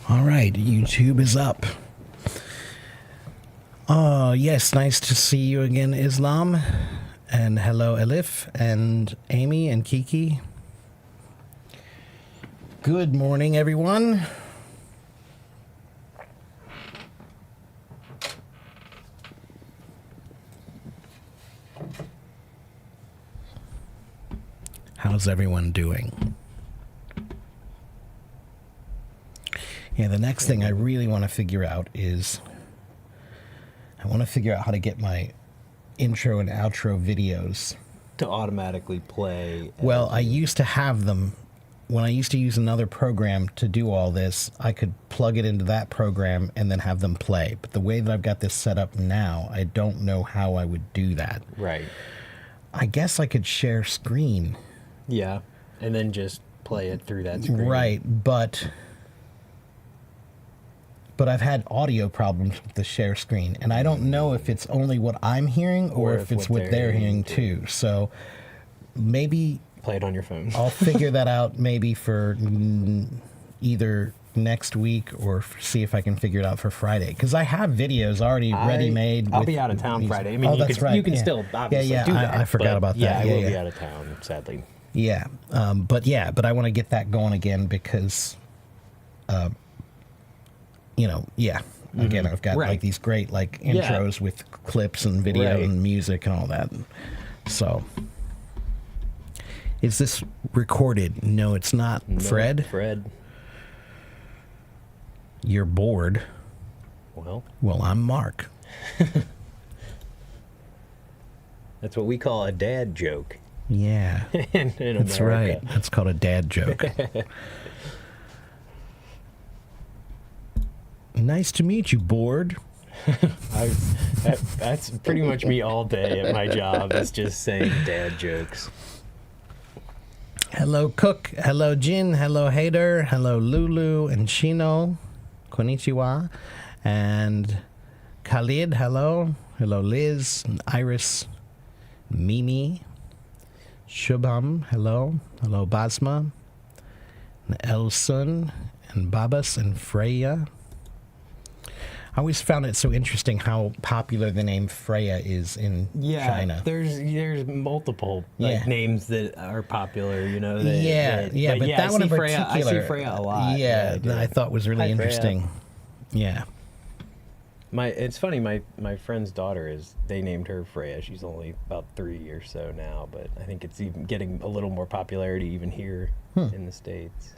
All right, YouTube is up. Oh, yes, nice to see you again, Islam. And hello, Elif, and Amy, and Kiki. Good morning, everyone. How's everyone doing? Yeah, the next thing I really want to figure out is I want to figure out how to get my intro and outro videos to automatically play. Well, I used to have them. When I used to use another program to do all this, I could plug it into that program and then have them play. But the way that I've got this set up now, I don't know how I would do that. Right. I guess I could share screen. Yeah, and then just play it through that screen. Right, but I've had audio problems with the share screen, and I don't know if it's only what I'm hearing or if it's what they're hearing too. So maybe play it on your phone. I'll figure that out maybe for either next week or see if I can figure it out for Friday, because I have videos already ready-made. I'll be out of town Friday. I mean, you can still obviously do that. I forgot about that. Yeah, I will be out of town, sadly. Yeah, but I want to get that going again because, again, I've got like these great like intros with clips and video and music and all that. So, is this recorded? No, it's not. No, Fred? You're bored. Well, I'm Mark. That's what we call a dad joke. Yeah, in that's America. right. That's called a dad joke. Nice to meet you, bored. That's pretty much me all day at my job. Is just saying dad jokes. Hello, Cook. Hello, Jin. Hello, Hader. Hello, Lulu and Shino. Konnichiwa. And Khalid. Hello. Hello, Liz and Iris. Mimi. Shubham. Hello. Hello, Basma. And Elsun. And Babas and Freya. I always found it so interesting how popular the name Freya is in China. There's multiple names that are popular, you know. But that one in particular, I see Freya a lot. Yeah, that I thought was really interesting. Freya. Yeah. It's funny. My friend's daughter they named her Freya. She's only about 3 or so now, but I think it's even getting a little more popularity even here in the States.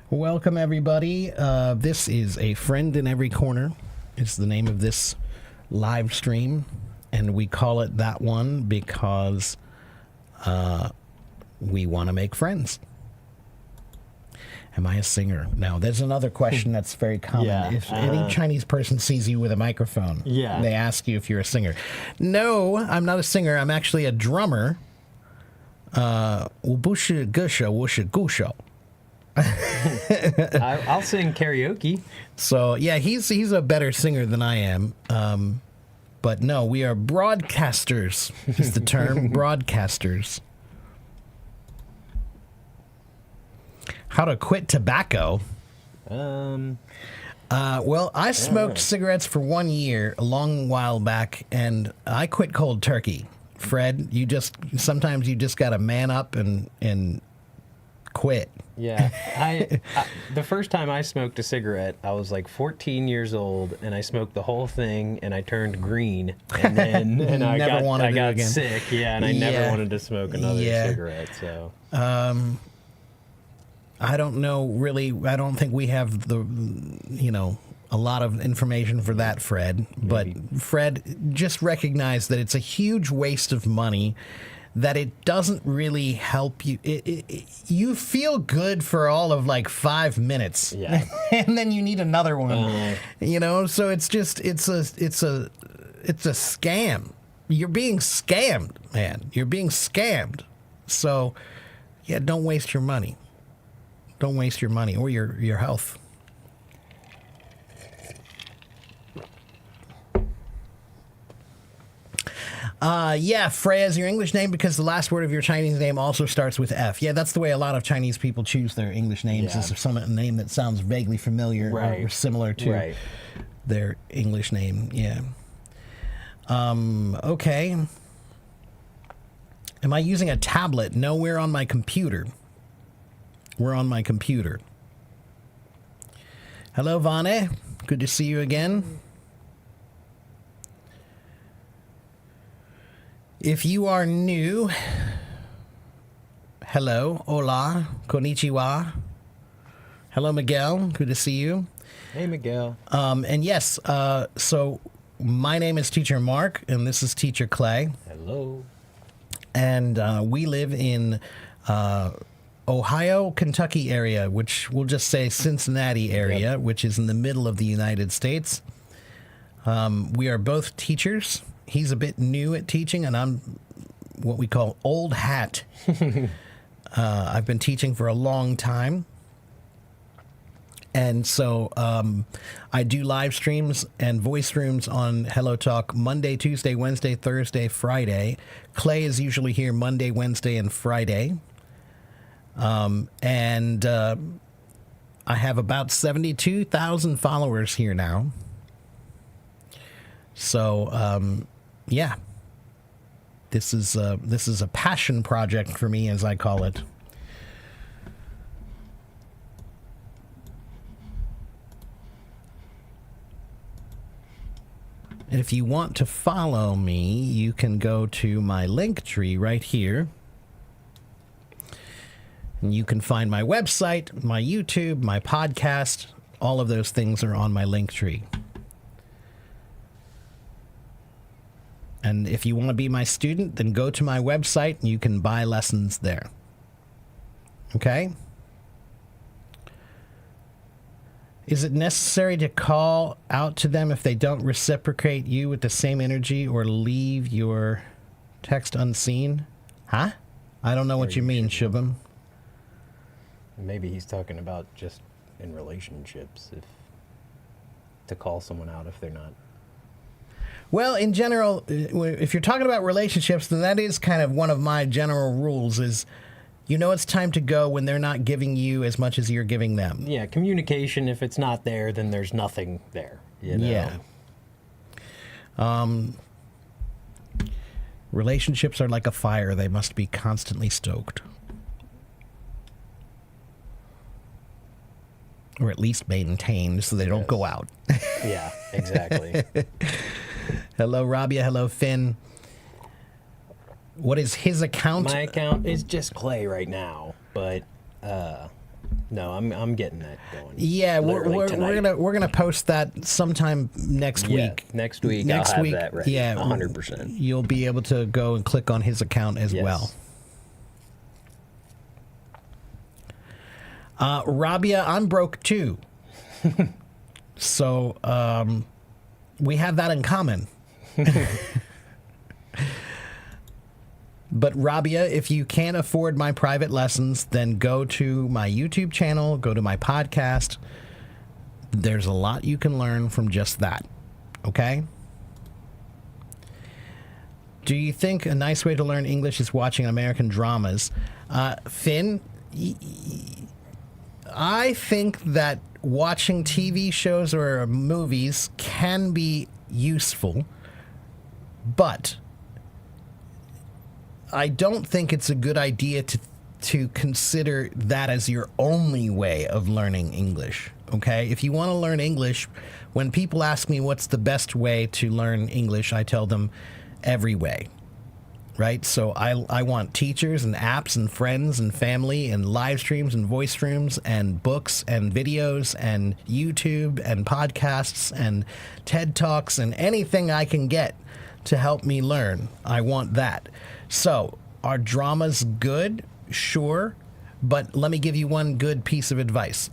Welcome, everybody. This is A Friend in Every Corner. It's the name of this live stream, and we call it that one because we want to make friends. Am I a singer? Now, there's another question that's very common. If any Chinese person sees you with a microphone, they ask you if you're a singer. No, I'm not a singer. I'm actually a drummer. 我不是歌手，我是鼓手。 I'll sing karaoke. So yeah, he's a better singer than I am. But no, we are broadcasters. Is the term broadcasters? How to quit tobacco? Well, I smoked cigarettes for 1 year a long while back, and I quit cold turkey. Fred, sometimes you just gotta man up and quit. Yeah, the first time I smoked a cigarette, I was like 14 years old, and I smoked the whole thing, and I turned green, and then I got sick. Yeah, and I never wanted to smoke another cigarette. So, I don't know really. I don't think we have a lot of information for that, Fred. But Fred, just recognize that it's a huge waste of money. That it doesn't really help you. You feel good for all of like 5 minutes, and then you need another one. So it's a scam. You're being scammed, man. You're being scammed. So, don't waste your money. Don't waste your money or your health. Yeah, Freya is your English name because the last word of your Chinese name also starts with F. Yeah, that's the way a lot of Chinese people choose their English names. Yeah. Is some name that sounds vaguely familiar or similar to their English name. Yeah. Okay. Am I using a tablet? No, we're on my computer. We're on my computer. Hello, Vane. Good to see you again. If you are new, hello, hola, konnichiwa. Hello, Miguel. Good to see you. Hey, Miguel. And yes, so my name is Teacher Mark, and this is Teacher Clay. Hello. And we live in Ohio, Kentucky area, which we'll just say Cincinnati area, which is in the middle of the United States. We are both teachers. He's a bit new at teaching, and I'm what we call old hat. I've been teaching for a long time. And so I do live streams and voice rooms on Hello Talk Monday, Tuesday, Wednesday, Thursday, Friday. Clay is usually here Monday, Wednesday, and Friday. And I have about 72,000 followers here now. So, yeah, this is a passion project for me, as I call it. And if you want to follow me, you can go to my Linktree right here. And you can find my website, my YouTube, my podcast. All of those things are on my Linktree. And if you want to be my student, then go to my website and you can buy lessons there. Okay? Is it necessary to call out to them if they don't reciprocate you with the same energy or leave your text unseen? Huh? I don't know what you mean, Shubham. Maybe he's talking about just in relationships, to call someone out if they're not. Well, in general, if you're talking about relationships, then that is kind of one of my general rules is, you know, it's time to go when they're not giving you as much as you're giving them. Yeah, communication, if it's not there, then there's nothing there. You know? Yeah. Relationships are like a fire. They must be constantly stoked. Or at least maintained so they don't go out. Yeah, exactly. Hello, Rabia. Hello, Finn. What is his account? My account is just Clay right now, but no, I'm getting that going. Yeah, we're gonna post that sometime next week. Next week, I'll have that ready. Yeah, 100%. You'll be able to go and click on his account as well. Rabia, I'm broke too. So we have that in common. But Rabia, if you can't afford my private lessons, then go to my YouTube channel, go to my podcast. There's a lot you can learn from just that. Okay? Do you think a nice way to learn English is watching American dramas? Finn, I think that watching TV shows or movies can be useful, but I don't think it's a good idea to consider that as your only way of learning English, okay? If you want to learn English, when people ask me what's the best way to learn English, I tell them every way, right? So I want teachers and apps and friends and family and live streams and voice streams and books and videos and YouTube and podcasts and TED Talks and anything I can get to help me learn. I want that. So, are dramas good? Sure. But let me give you one good piece of advice.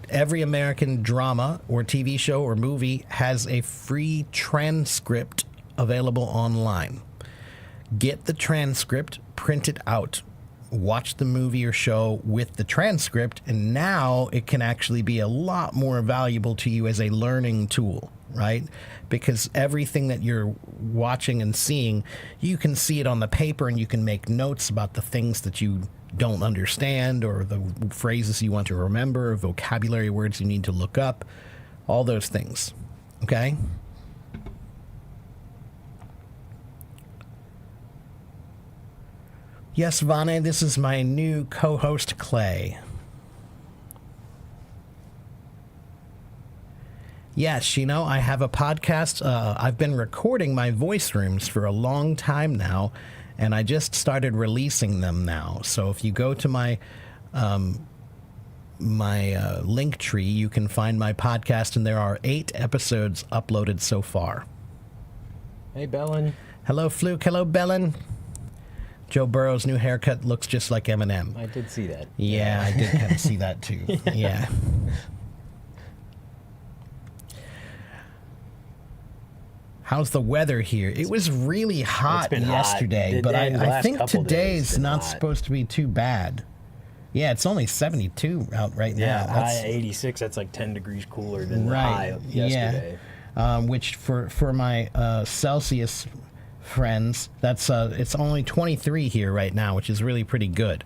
Every American drama or TV show or movie has a free transcript available online. Get the transcript, print it out, watch the movie or show with the transcript, and now it can actually be a lot more valuable to you as a learning tool. right? Because everything that you're watching and seeing, you can see it on the paper and you can make notes about the things that you don't understand or the phrases you want to remember, vocabulary words you need to look up, all those things. Okay? Yes, Vane, this is my new co-host, Clay. Yes, I have a podcast. I've been recording my voice rooms for a long time now, and I just started releasing them now. So if you go to my link tree, you can find my podcast, and there are 8 episodes uploaded so far. Hey, Bellin. Hello, Fluke. Hello, Bellin. Joe Burrow's new haircut looks just like Eminem. I did see that. Yeah, I did kind of see that too. Yeah. How's the weather here? It was really hot yesterday, hot. but I think today's not supposed to be too bad. Yeah, it's only 72 out right now. Yeah, high 86. That's like 10 degrees cooler than the high of yesterday. Yeah. Which for my Celsius friends, that's it's only 23 here right now, which is really pretty good.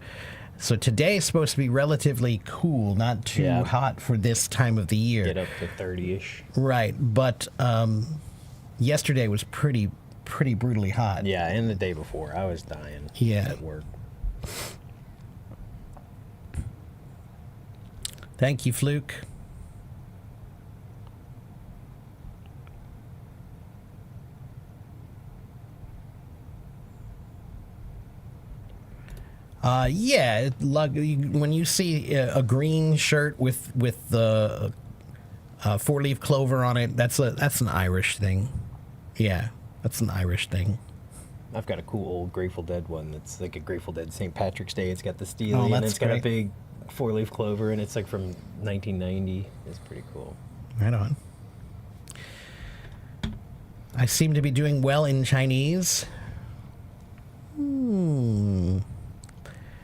So today is supposed to be relatively cool, not too hot for this time of the year. Get up to 30-ish. Right, but yesterday was pretty brutally hot. Yeah, and the day before, I was dying at work. Thank you, Fluke. When you see a green shirt with the 4-leaf clover on it, that's an Irish thing. Yeah, that's an Irish thing. I've got a cool old Grateful Dead one that's like a Grateful Dead St. Patrick's Day. It's got the Steely and it's got a big 4-leaf clover, and it's like from 1990. It's pretty cool. Right on. I seem to be doing well in Chinese.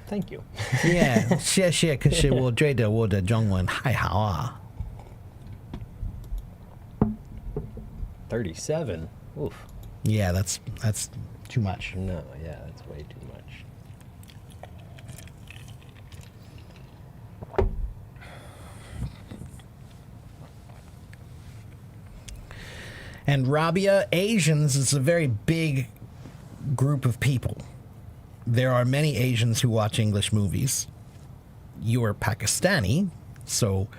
Thank you. Yeah, 谢谢，可是我觉得我的中文还好啊。37. Oof. Yeah, that's too much. No, yeah, that's way too much. And Rabia, Asians is a very big group of people. There are many Asians who watch English movies. You are Pakistani, so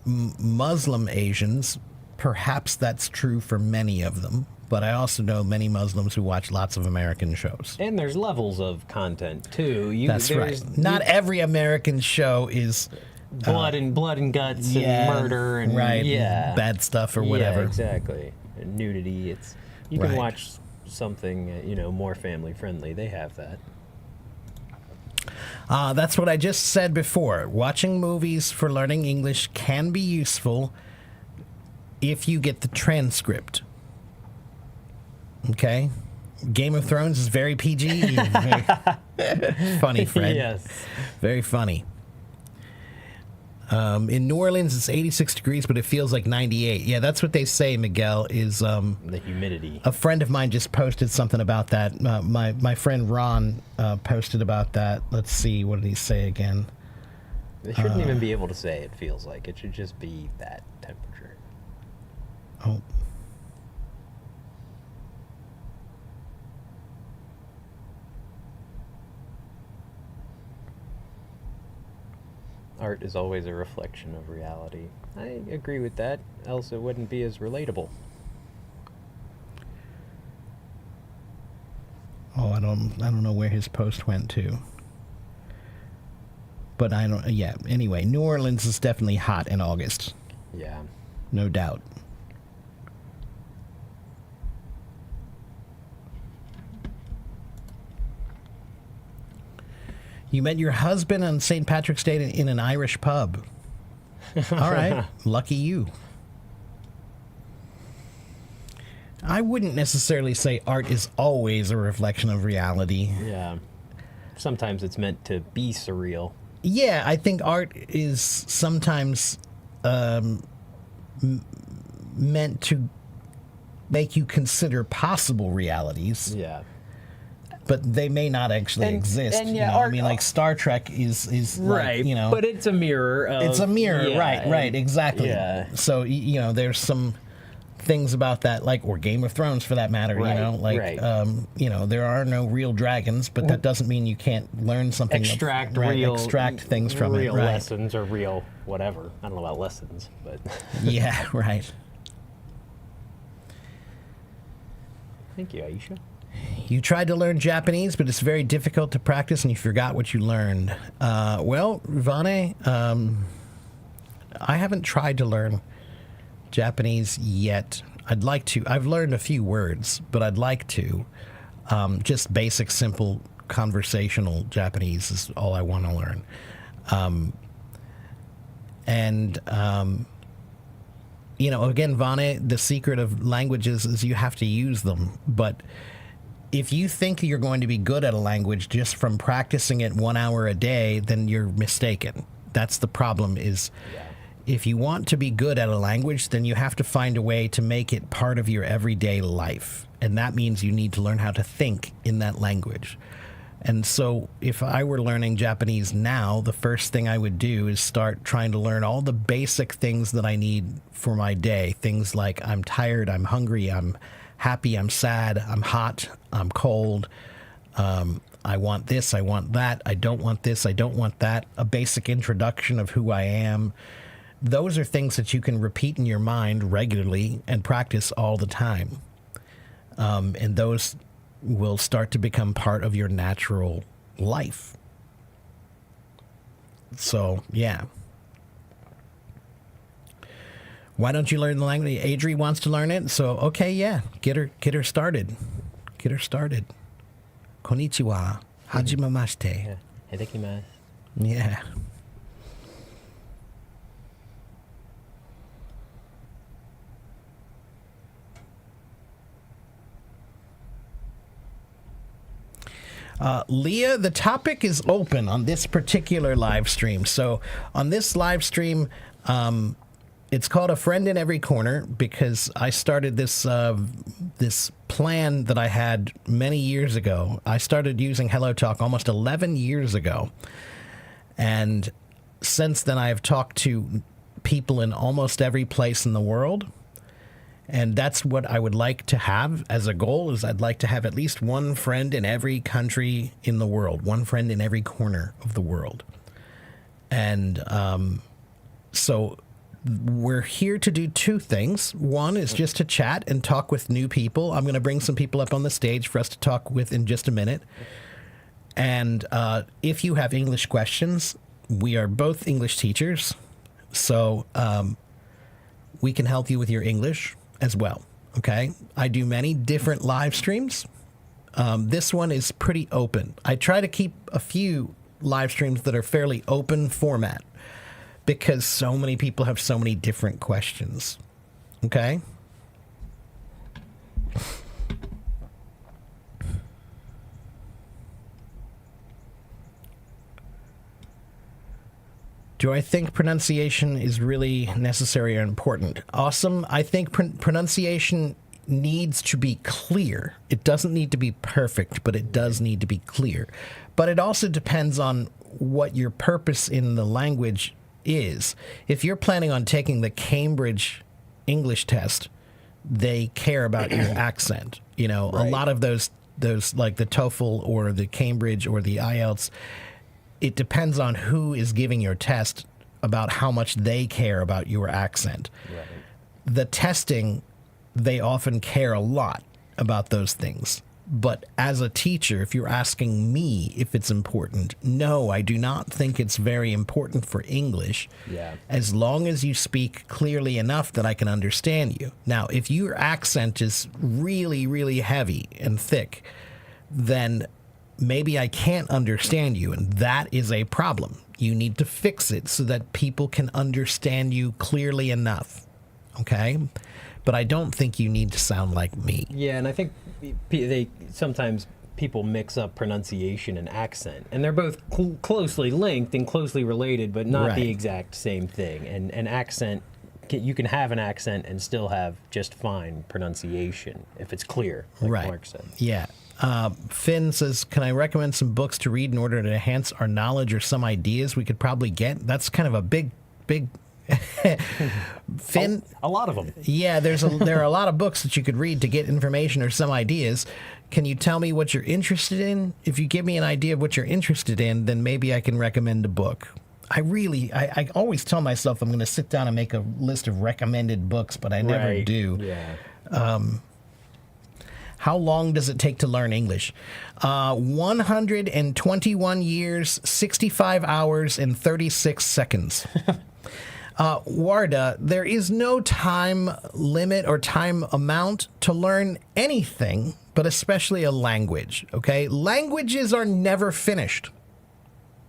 Muslim Asians, perhaps that's true for many of them. But I also know many Muslims who watch lots of American shows. And there's levels of content, too. That's right. Not every American show is... blood and guts and murder and bad stuff or whatever. Yeah, exactly. And nudity. You can watch something more family friendly. They have that. That's what I just said before. Watching movies for learning English can be useful if you get the transcript. Okay? Game of Thrones is very PG. Funny, Fred. Yes. Very funny. In New Orleans, it's 86 degrees, but it feels like 98. Yeah, that's what they say, Miguel, is... the humidity. A friend of mine just posted something about that. My friend Ron posted about that. Let's see, what did he say again? They shouldn't even be able to say it feels like. It should just be that temperature. Oh. Art is always a reflection of reality. I agree with that, else it wouldn't be as relatable. Oh, I don't know where his post went to. But anyway, New Orleans is definitely hot in August. Yeah. No doubt. You met your husband on St. Patrick's Day in an Irish pub. All right. Lucky you. I wouldn't necessarily say art is always a reflection of reality. Yeah. Sometimes it's meant to be surreal. Yeah, I think art is sometimes meant to make you consider possible realities. Yeah. But they may not actually exist. And yeah, I mean, like Star Trek is right. Like, you know, but it's a mirror. It's a mirror. Yeah, right. Exactly. Yeah. So you know, there's some things about that, like, or Game of Thrones for that matter. Right, you know, like you know, there are no real dragons, but that doesn't mean you can't learn something. Extract things from real it. Right. lessons or real whatever. I don't know about lessons, but yeah. Right. Thank you, Aisha. You tried to learn Japanese, but it's very difficult to practice, and you forgot what you learned. Well, Vane, I haven't tried to learn Japanese yet. I'd like to. I've learned a few words, but I'd like to. Just basic, simple, conversational Japanese is all I want to learn. You know, again, Vane, the secret of languages is you have to use them, but if you think you're going to be good at a language just from practicing it 1 hour a day, then you're mistaken. That's the problem is if you want to be good at a language, then you have to find a way to make it part of your everyday life. And that means you need to learn how to think in that language. And so if I were learning Japanese now, the first thing I would do is start trying to learn all the basic things that I need for my day. Things like I'm tired, I'm hungry, I'm happy, I'm sad, I'm hot, I'm cold, I want this, I want that, I don't want this, I don't want that, a basic introduction of who I am. Those are things that you can repeat in your mind regularly and practice all the time. And those will start to become part of your natural life. So, yeah. Why don't you learn the language? Adri wants to learn it, so okay, yeah, get her started. Get her started. Konnichiwa. Hajimemashite. Itadakimasu. Yeah. Leah, the topic is open on this particular live stream. So on this live stream, it's called A Friend in Every Corner because I started this this plan that I had many years ago. I started using HelloTalk almost 11 years ago. And since then, I have talked to people in almost every place in the world. And that's what I would like to have as a goal, is I'd like to have at least one friend in every country in the world, one friend in every corner of the world. And so we're here to do two things. One is just to chat and talk with new people. I'm going to bring some people up on the stage for us to talk with in just a minute. And if you have English questions, we are both English teachers, so we can help you with your English as well, okay? I do many different live streams. This one is pretty open. I try to keep a few live streams that are fairly open format because so many people have so many different questions, okay? Do I think pronunciation is really necessary or important? Awesome. I think pronunciation needs to be clear. It doesn't need to be perfect, but it does need to be clear. But it also depends on what your purpose in the language is. If you're planning on taking the Cambridge English test, they care about your accent. You know, right. A lot of those like the TOEFL or the Cambridge or the IELTS, it depends on who is giving your test about how much they care about your accent. Right. The testing, they often care a lot about those things. But as a teacher, if you're asking me if it's important, no, I do not think it's very important for English. Yeah. As long as you speak clearly enough that I can understand you. Now, if your accent is really, really heavy and thick, then maybe I can't understand you, and that is a problem. You need to fix it so that people can understand you clearly enough, okay? But I don't think you need to sound like me. Yeah, and I think sometimes people mix up pronunciation and accent, and they're both closely linked and closely related, but not the exact same thing. And accent you can have an accent and still have just fine pronunciation if it's clear, like right. Mark said. Yeah. Finn says, can I recommend some books to read in order to enhance our knowledge or some ideas we could probably get? That's kind of a big Finn. A lot of them. Yeah, there are a lot of books that you could read to get information or some ideas. Can you tell me what you're interested in? If you give me an idea of what you're interested in, then maybe I can recommend a book. I always tell myself I'm going to sit down and make a list of recommended books, but I never do. Yeah. How long does it take to learn English? 121 years, 65 hours, and 36 seconds. Warda, there is no time limit or time amount to learn anything, but especially a language, okay? Languages are never finished.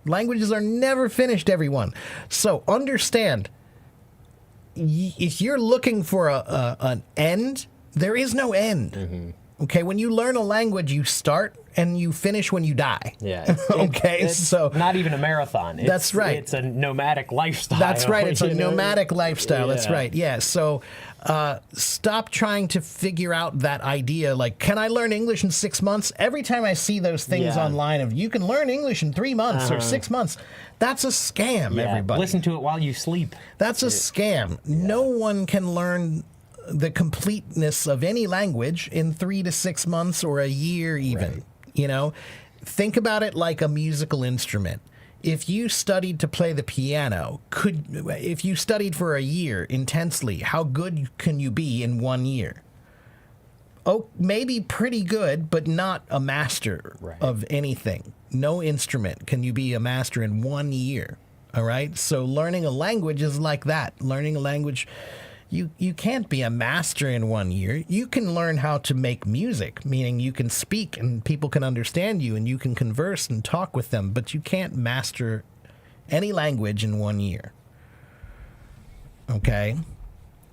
Languages are never finished, everyone. So understand, if you're looking for an end, there is no end. Mm-hmm. Okay, when you learn a language, you start and you finish when you die. Yeah. It's so not even a marathon. That's right. It's a nomadic lifestyle. That's right. It's a nomadic lifestyle. Yeah. That's right. Yeah. So stop trying to figure out that idea. Like, can I learn English in 6 months? Every time I see those things online of you can learn English in 3 months or 6 months, that's a scam, everybody. Listen to it while you sleep. That's a scam. Yeah. No one can learn the completeness of any language in 3 to 6 months or a year even. Right. You know, think about it like a musical instrument. If you studied to play the piano, if you studied for a year intensely, how good can you be in 1 year? Oh, maybe pretty good, but not a master of anything. No instrument can you be a master in 1 year. All right? So learning a language is like that. Learning a language, you can't be a master in 1 year. You can learn how to make music, meaning you can speak and people can understand you and you can converse and talk with them, but you can't master any language in 1 year. Okay?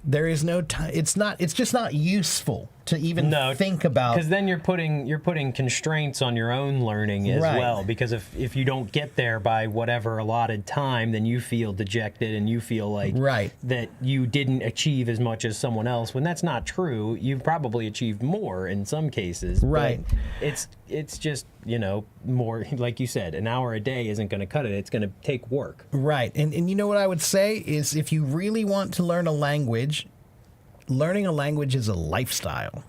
There is no time. It's just not useful to even think about. Because then you're putting constraints on your own learning as well. Because if you don't get there by whatever allotted time, then you feel dejected and you feel like that you didn't achieve as much as someone else. When that's not true, you've probably achieved more in some cases. Right. But it's just, more, like you said, an hour a day isn't going to cut it. It's going to take work. Right. And you know what I would say is if you really want to learn a language, learning a language is a lifestyle.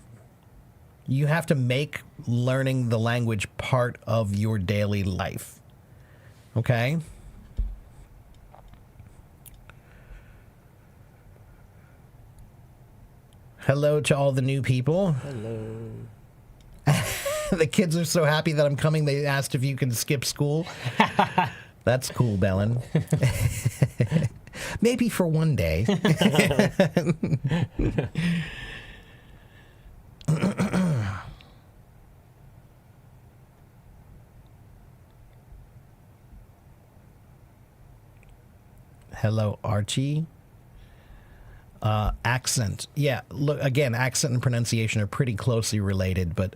You have to make learning the language part of your daily life. Okay? Hello to all the new people. Hello. The kids are so happy that I'm coming. They asked if you can skip school. That's cool, Bellin. Maybe for one day. Hello, Archie. Accent. Yeah, look, again, accent and pronunciation are pretty closely related, but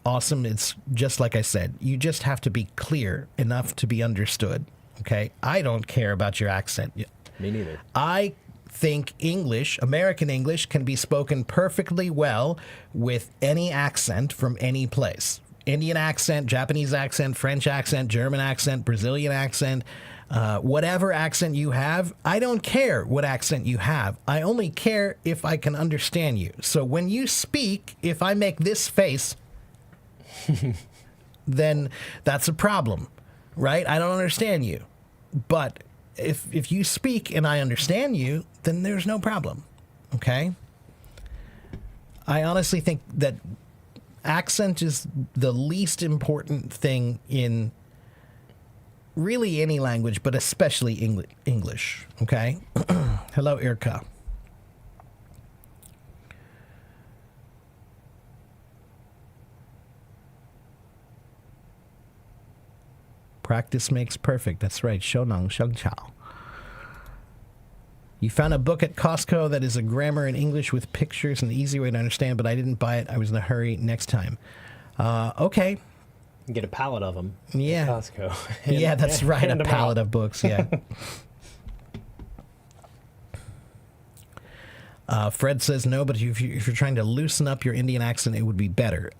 awesome. It's just like I said, you just have to be clear enough to be understood. Okay? I don't care about your accent. Me neither. I think English, American English, can be spoken perfectly well with any accent from any place. Indian accent, Japanese accent, French accent, German accent, Brazilian accent, whatever accent you have. I don't care what accent you have. I only care if I can understand you. So when you speak, if I make this face, then that's a problem, right? I don't understand you. But if you speak and I understand you, then there's no problem, okay? I honestly think that accent is the least important thing in really any language, but especially English, okay? Hello, Irka. Practice makes perfect. That's right. Shonang Shengchao. You found a book at Costco that is a grammar in English with pictures and an easy way to understand, but I didn't buy it. I was in a hurry. Next time. Okay. Get a pallet of them. Yeah. At Costco. Yeah, that's right. A pallet of books. Yeah. Fred says no, but if you're trying to loosen up your Indian accent, it would be better.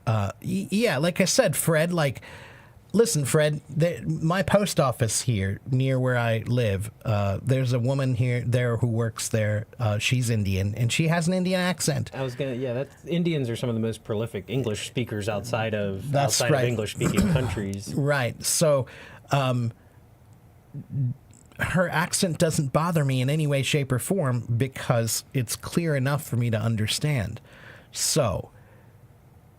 Yeah, like I said, Fred, like, listen, Fred, my post office here near where I live, there's a woman there who works there. She's Indian, and she has an Indian accent. Indians are some of the most prolific English speakers outside of English-speaking countries. Right. So, her accent doesn't bother me in any way, shape, or form because it's clear enough for me to understand. So,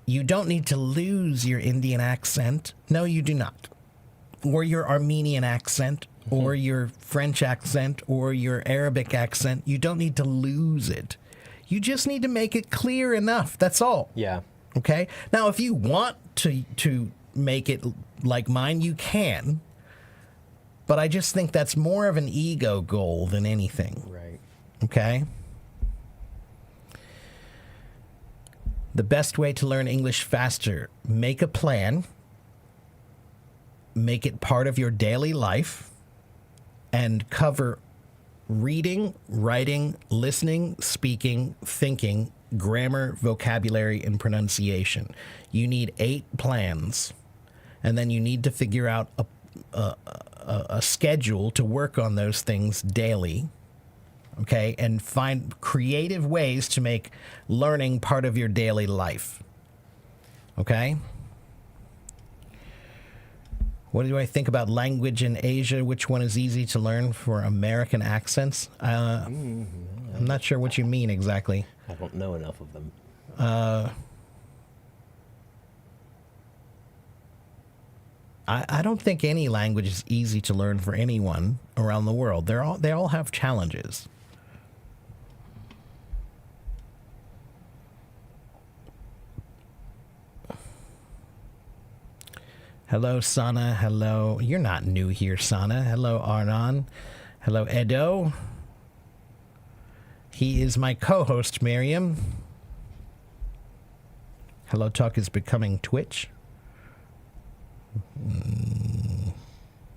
you don't need to lose your Indian accent. No, you do not. Or your Armenian accent, or your French accent, or your Arabic accent. You don't need to lose it. You just need to make it clear enough. That's all. Yeah. Okay? Now, if you want to make it like mine, you can. But I just think that's more of an ego goal than anything. Right. Okay? The best way to learn English faster, make a plan, make it part of your daily life, and cover reading, writing, listening, speaking, thinking, grammar, vocabulary, and pronunciation. You need 8 plans, and then you need to figure out a schedule to work on those things daily, okay, and find creative ways to make learning part of your daily life, okay? What do I think about language in Asia? Which one is easy to learn for American accents? I'm not sure what you mean exactly. I don't know enough of them. I don't think any language is easy to learn for anyone around the world. They all have challenges. Hello, Sana. Hello. You're not new here, Sana. Hello, Arnon. Hello, Edo. He is my co-host, Miriam. Hello Talk is becoming Twitch.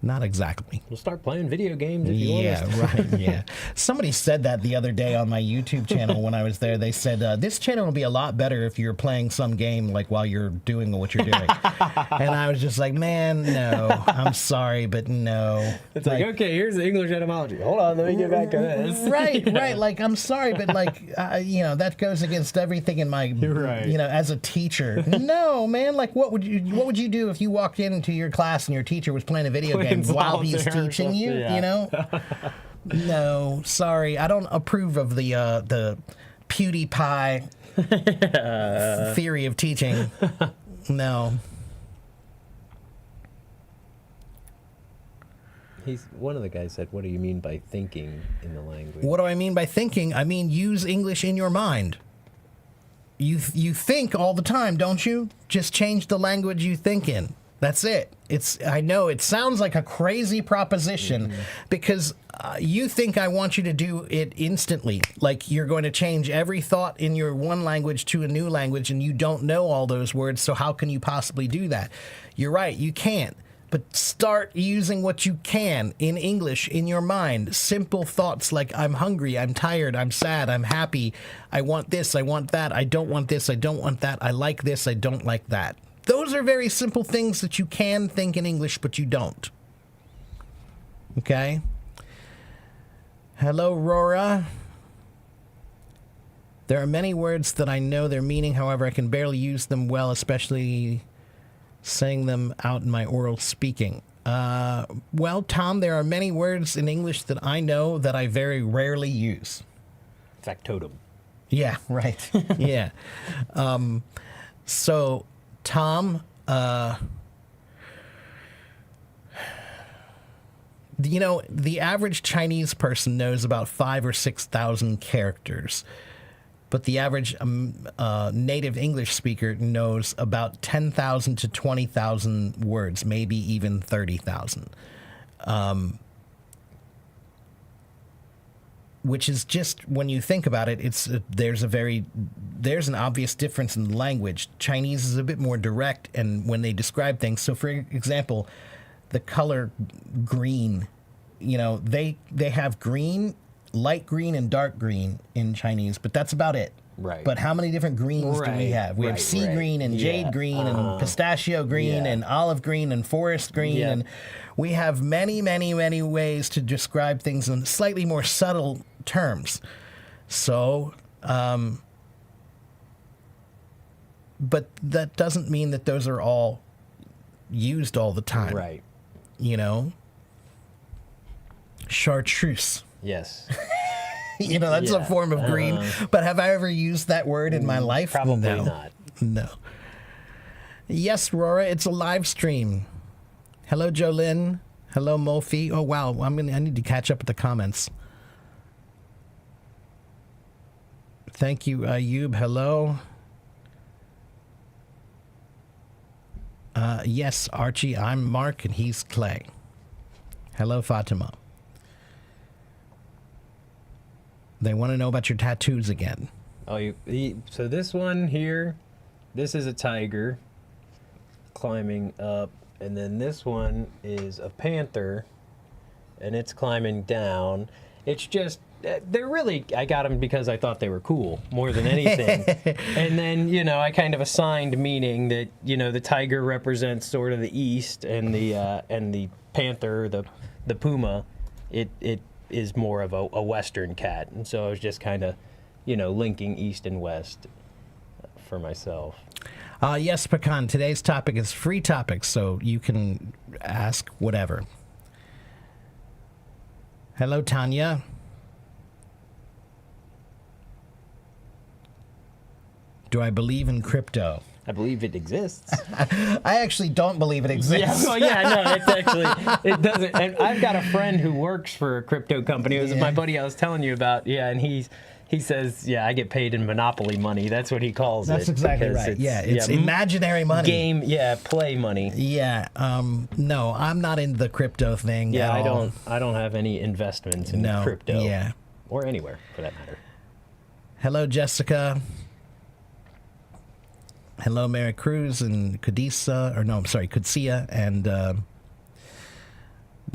Not exactly. We'll start playing video games if you want us to. Right, yeah. Somebody said that the other day on my YouTube channel when I was there. They said, this channel will be a lot better if you're playing some game like while you're doing what you're doing. And I was just like, man, no. I'm sorry, but no. It's like okay, here's the English etymology. Hold on, let me get back to this. Right, right. Like, I'm sorry, but like, that goes against everything in my, as a teacher. No, man, like what would you do if you walked into your class and your teacher was playing a video game while he's teaching you, No, sorry. I don't approve of the PewDiePie theory of teaching. No. One of the guys said, what do you mean by thinking in the language? What do I mean by thinking? I mean use English in your mind. You think all the time, don't you? Just change the language you think in. That's it. I know it sounds like a crazy proposition because you think I want you to do it instantly. Like you're going to change every thought in your one language to a new language and you don't know all those words, so how can you possibly do that? You're right, you can't. But start using what you can in English in your mind. Simple thoughts like I'm hungry, I'm tired, I'm sad, I'm happy, I want this, I want that, I don't want this, I don't want that, I like this, I don't like that. Those are very simple things that you can think in English, but you don't. Okay? Hello, Rora. There are many words that I know their meaning, however, I can barely use them well, especially saying them out in my oral speaking. Well, Tom, there are many words in English that I know that I very rarely use. Factotum. Yeah, right. Yeah. So... Tom, the average Chinese person knows about 5,000 or 6,000 characters, but the average native English speaker knows about 10,000 to 20,000 words, maybe even 30,000. Which is just, when you think about it, there's an obvious difference in the language. Chinese is a bit more direct, and when they describe things, so for example, the color green, they have green light green and dark green in Chinese, but that's about it. Right. But how many different greens do we have? We have sea green and jade green and pistachio green and olive green and forest green. And we have many, many, many ways to describe things in slightly more subtle terms. So, but that doesn't mean that those are all used all the time. Right. You know? Chartreuse. Yes. You know, that's a form of green. But have I ever used that word in my life? Probably No. not. No. Yes, Rora, it's a live stream. Hello, Jolynn. Hello, Mofi. Oh, wow. I need to catch up with the comments. Thank you, Ayub. Hello. Yes, Archie, I'm Mark, and he's Clay. Hello, Fatima. They want to know about your tattoos again. Oh, so this one here, this is a tiger climbing up, and then this one is a panther, and it's climbing down. It's just, they're really, I got them because I thought they were cool more than anything. And then, you know, I kind of assigned meaning that, you know, the tiger represents sort of the east, and the panther, the puma, it is more of a western cat. And so I was just kind of, you know, linking east and west for myself. Yes, Pecan, today's topic is free topics, so you can ask whatever. Hello, Tanya. Do I believe in crypto? I believe it exists. I actually don't believe it exists. Yeah, well, yeah, no, it's actually, it doesn't. And I've got a friend who works for a crypto company. It was my buddy I was telling you about. Yeah, and he says, yeah, I get paid in Monopoly money. That's what he calls That's it. That's exactly right. It's imaginary money. Play money. Yeah, no, I'm not in the crypto thing at all. I don't have any investments in crypto. Yeah. Or anywhere, for that matter. Hello, Jessica. Hello, Mary Cruz and Kudisa, or no, I'm sorry, Kutsia, and the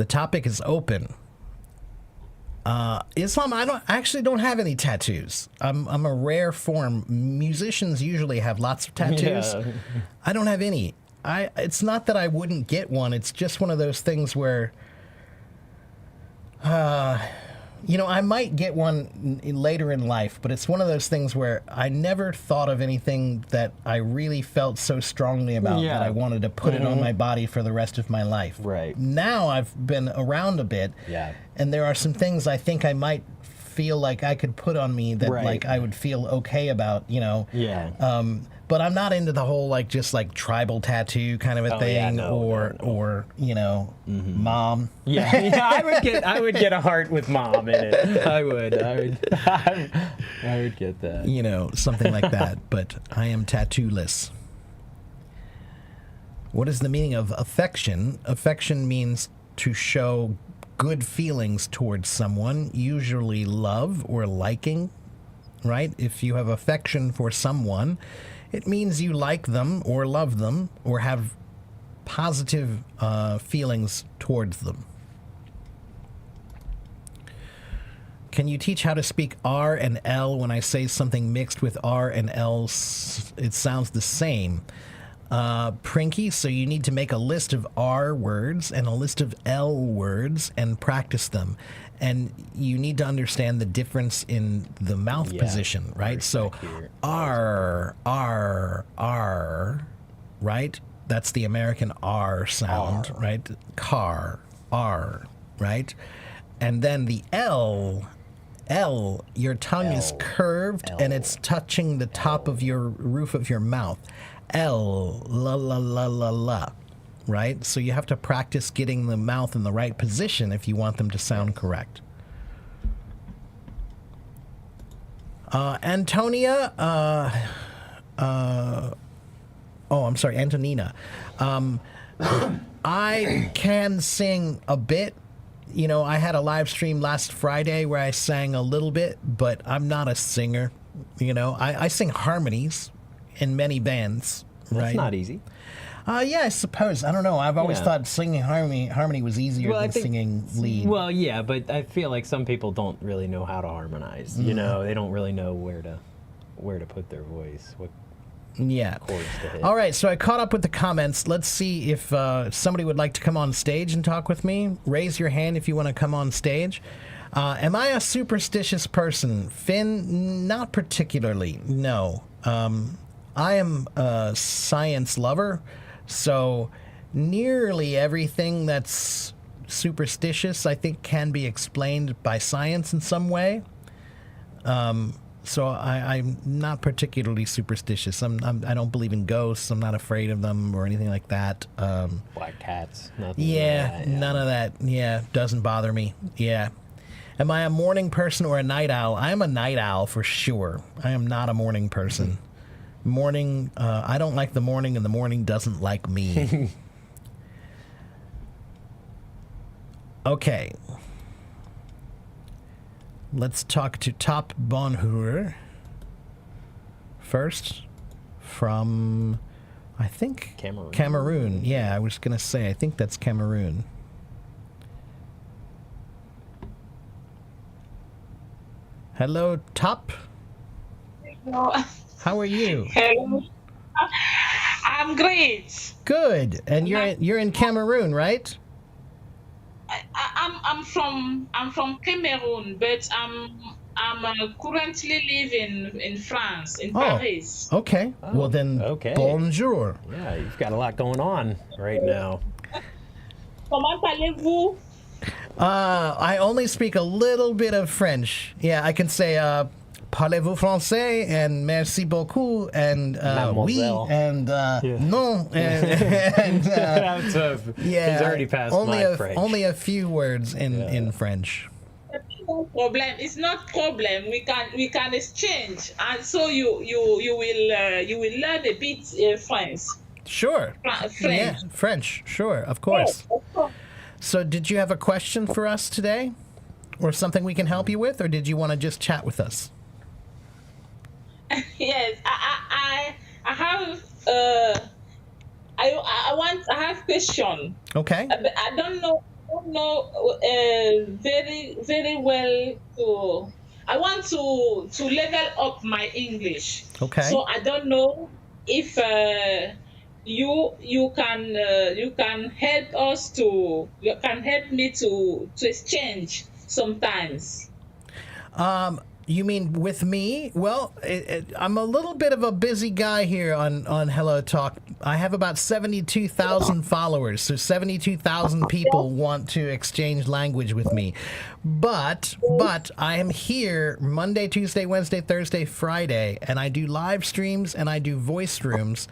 topic is open. Islam, I actually don't have any tattoos. I'm a rare form. Musicians usually have lots of tattoos. Yeah. I don't have any. It's not that I wouldn't get one. It's just one of those things where, you know, I might get one later in life, but it's one of those things where I never thought of anything that I really felt so strongly about that I wanted to put it on my body for the rest of my life. Right. Now I've been around a bit, and there are some things I think I might feel like I could put on me that like I would feel okay about, you know. Yeah. But I'm not into the whole like just like tribal tattoo kind of a thing, or you know, mom. Yeah, I would get a heart with mom in it. I would get that. You know, something like that. But I am tattooless. What is the meaning of affection? Affection means to show good feelings towards someone, usually love or liking, right? If you have affection for someone, it means you like them or love them or have positive feelings towards them. Can you teach how to speak R and L? When I say something mixed with R and L, it sounds the same. Prinky, so you need to make a list of R words and a list of L words and practice them. And you need to understand the difference in the mouth position, right? So R, right? That's the American R sound, right? Car, R, right? And then the L, your tongue is curved and it's touching the top of your roof of your mouth. L, la, la, la, la, la. Right? So you have to practice getting the mouth in the right position if you want them to sound correct. Antonia, I'm sorry, Antonina. I can sing a bit. You know, I had a live stream last Friday where I sang a little bit, but I'm not a singer. You know, I sing harmonies in many bands. Right? That's not easy. Yeah, I suppose. I don't know. I've always thought singing harmony was easier than singing lead. Well, yeah, but I feel like some people don't really know how to harmonize. You know, they don't really know where to put their voice. What chords to hit. All right, so I caught up with the comments. Let's see if somebody would like to come on stage and talk with me. Raise your hand if you want to come on stage. Am I a superstitious person? Finn, not particularly, no. I am a science lover, so nearly everything that's superstitious, I think, can be explained by science in some way. So I'm not particularly superstitious. I don't believe in ghosts. I'm not afraid of them or anything like that. Black cats. Nothing None of that. Yeah, doesn't bother me. Yeah. Am I a morning person or a night owl? I am a night owl for sure. I am not a morning person. Morning, I don't like the morning, and the morning doesn't like me. Okay. Let's talk to Top Bonheur first from, I think, Cameroon. Yeah, I was going to say, I think that's Cameroon. Hello, Top. Hello. How are you? Hello. I'm great. Good. And you're in Cameroon, right? I'm from Cameroon, but I'm currently living in France, in Paris. Okay. Well then, bonjour. Yeah, you've got a lot going on right now. Comment allez-vous? I only speak a little bit of French. Yeah, I can say parlez-vous français and merci beaucoup and oui and non and he's already passed my French. Only a few words in French. No problem. It's not problem. We can exchange, and so you will learn a bit French. Sure. French. Yeah, French. Sure, of course. Yes, of course. So, did you have a question for us today, or something we can help you with, or did you want to just chat with us? Yes, I have I have question. Okay. I don't know very well to. I want to level up my English. Okay. So I don't know if you can help us to help me to exchange sometimes. You mean with me? Well, I'm a little bit of a busy guy here on Hello Talk. I have about 72,000 followers, so 72,000 people want to exchange language with me. But I am here Monday, Tuesday, Wednesday, Thursday, Friday, and I do live streams and I do voice rooms.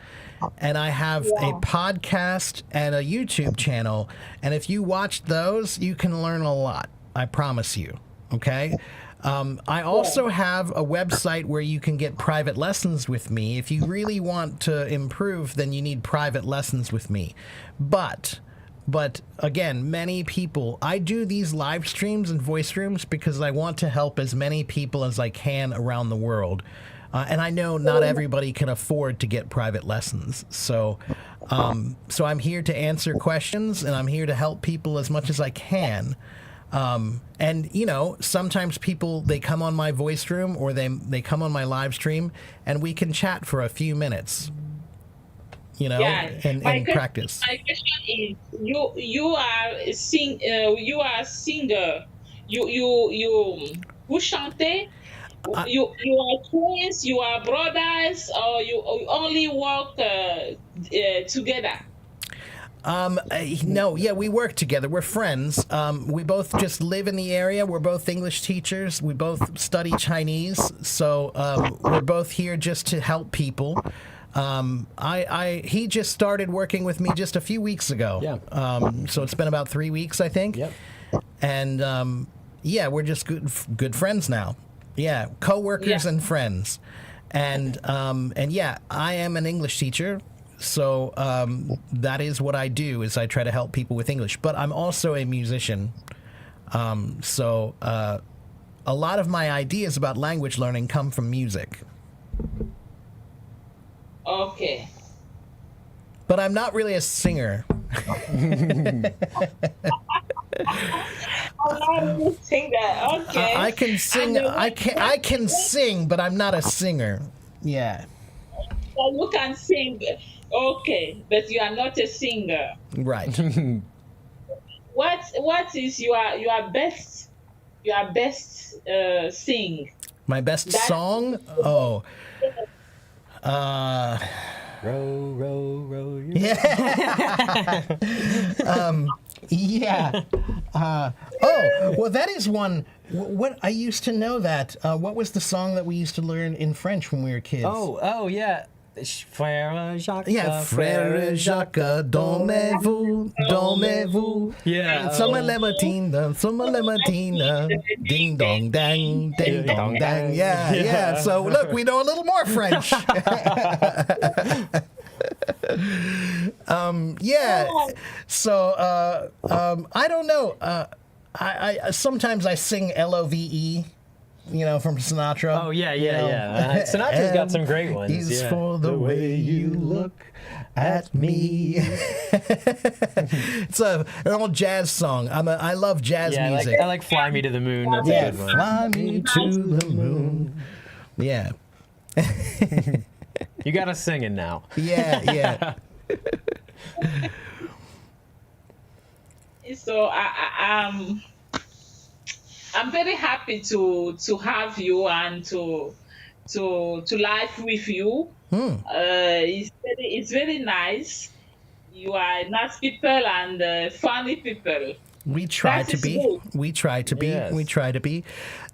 And I have a podcast and a YouTube channel. And if you watch those, you can learn a lot. I promise you. Okay? I also have a website where you can get private lessons with me. If you really want to improve, then you need private lessons with me. But again, many people, I do these live streams and voice rooms because I want to help as many people as I can around the world. And I know not everybody can afford to get private lessons. So I'm here to answer questions, and I'm here to help people as much as I can. And you know, sometimes people, they come on my voice room or they come on my live stream and we can chat for a few minutes, you know, and practice. My question is, you are a singer. Vous chantez? You are twins, you are brothers, or you only work together? No, we work together. We're friends. We both just live in the area. We're both English teachers. We both study Chinese. So we're both here just to help people. He just started working with me just a few weeks ago. Yeah. So it's been about 3 weeks, I think. Yep. And we're just good friends now. Yeah, co-workers and friends. And I am an English teacher. So that is what I do, is I try to help people with English. But I'm also a musician. So a lot of my ideas about language learning come from music. Okay. but I'm not really a singer. I'm not a singer. Okay. I can sing. And I can sing, but I'm not a singer. Yeah. you can sing. Okay, but you are not a singer. Right. What is your best sing? My best That- song? Oh. Row, row, row. Yeah. Yeah. Oh, well, that is one. What I used to know that. What was the song that we used to learn in French when we were kids? Oh, yeah. Frère Jacques. Yeah, Frère Jacques, dormez-vous, dormez-vous. Yeah. Summer Lematine, ding dong dang, ding dong dang. Yeah, yeah. So look, we know a little more French. Yeah. So I don't know. I sometimes I sing Love. From Sinatra. Oh, yeah. Sinatra's got some great ones. Is Yeah. for the way you look at me. It's an old jazz song. I love jazz music. I like Fly Me to the Moon. That's Yeah, a good one. fly me to the moon. Yeah, You got us singing now. yeah. So I'm very happy to have you and to live with you. It's very nice. You are nice people and funny people. We try That to is be. good. We try to be. Yes. We try to be.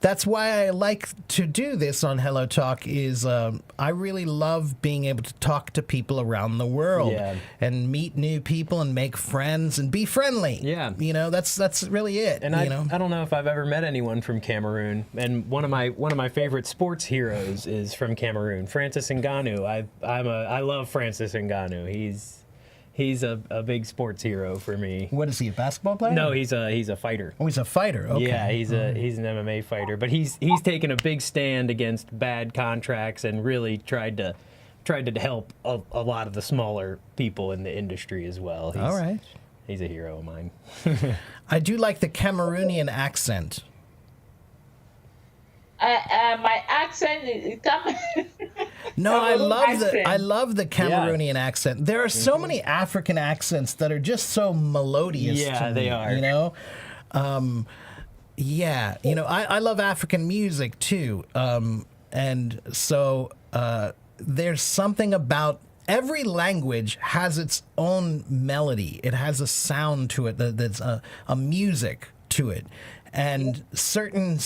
That's why I like to do this on Hello Talk. Is I really love being able to talk to people around the world Yeah. and meet new people and make friends and be friendly. Yeah. That's really it. And I don't know if I've ever met anyone from Cameroon. And one of my favorite sports heroes is from Cameroon, Francis Ngannou. I love Francis Ngannou. He's a big sports hero for me. What is he? A basketball player? No, he's a fighter. Oh, he's a fighter. Okay. Yeah, he's an MMA fighter, but he's taken a big stand against bad contracts and really tried to help a lot of the smaller people in the industry as well. All right. He's a hero of mine. I do like the Cameroonian accent. My accent is No, I Cameroon love the Cameroonian accent. There are so many African accents that are just so melodious. Yeah, to they me, are. Yeah, I love African music too, and so there's something about every language has its own melody. It has a sound to it that's a music to it. And certain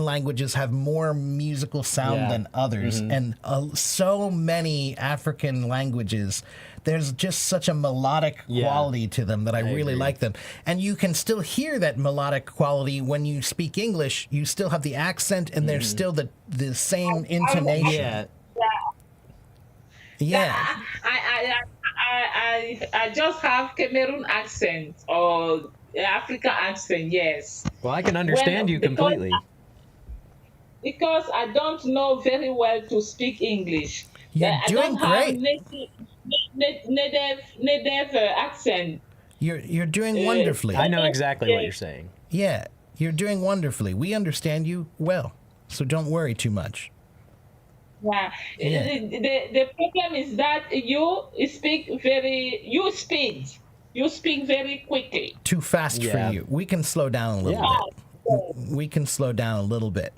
languages have more musical sound Yeah. than others, and so many African languages, there's just such a melodic Yeah. quality to them that I really agree. like them. And you can still hear that melodic quality when you speak English. You still have the accent, and there's still the same intonation. Yeah. Yeah. I just have Cameroon accent or African accent. Yes. Well, I can understand you completely. Because I don't know very well to speak English. You're I doing don't have great. native accent. You're doing wonderfully. I know exactly what you're saying. Yeah, you're doing wonderfully. We understand you well, so don't worry too much. Yeah. Yeah. The problem is that you speak very quickly. Too fast Yeah. for you. We can slow down a little Yeah. bit. We can slow down a little bit.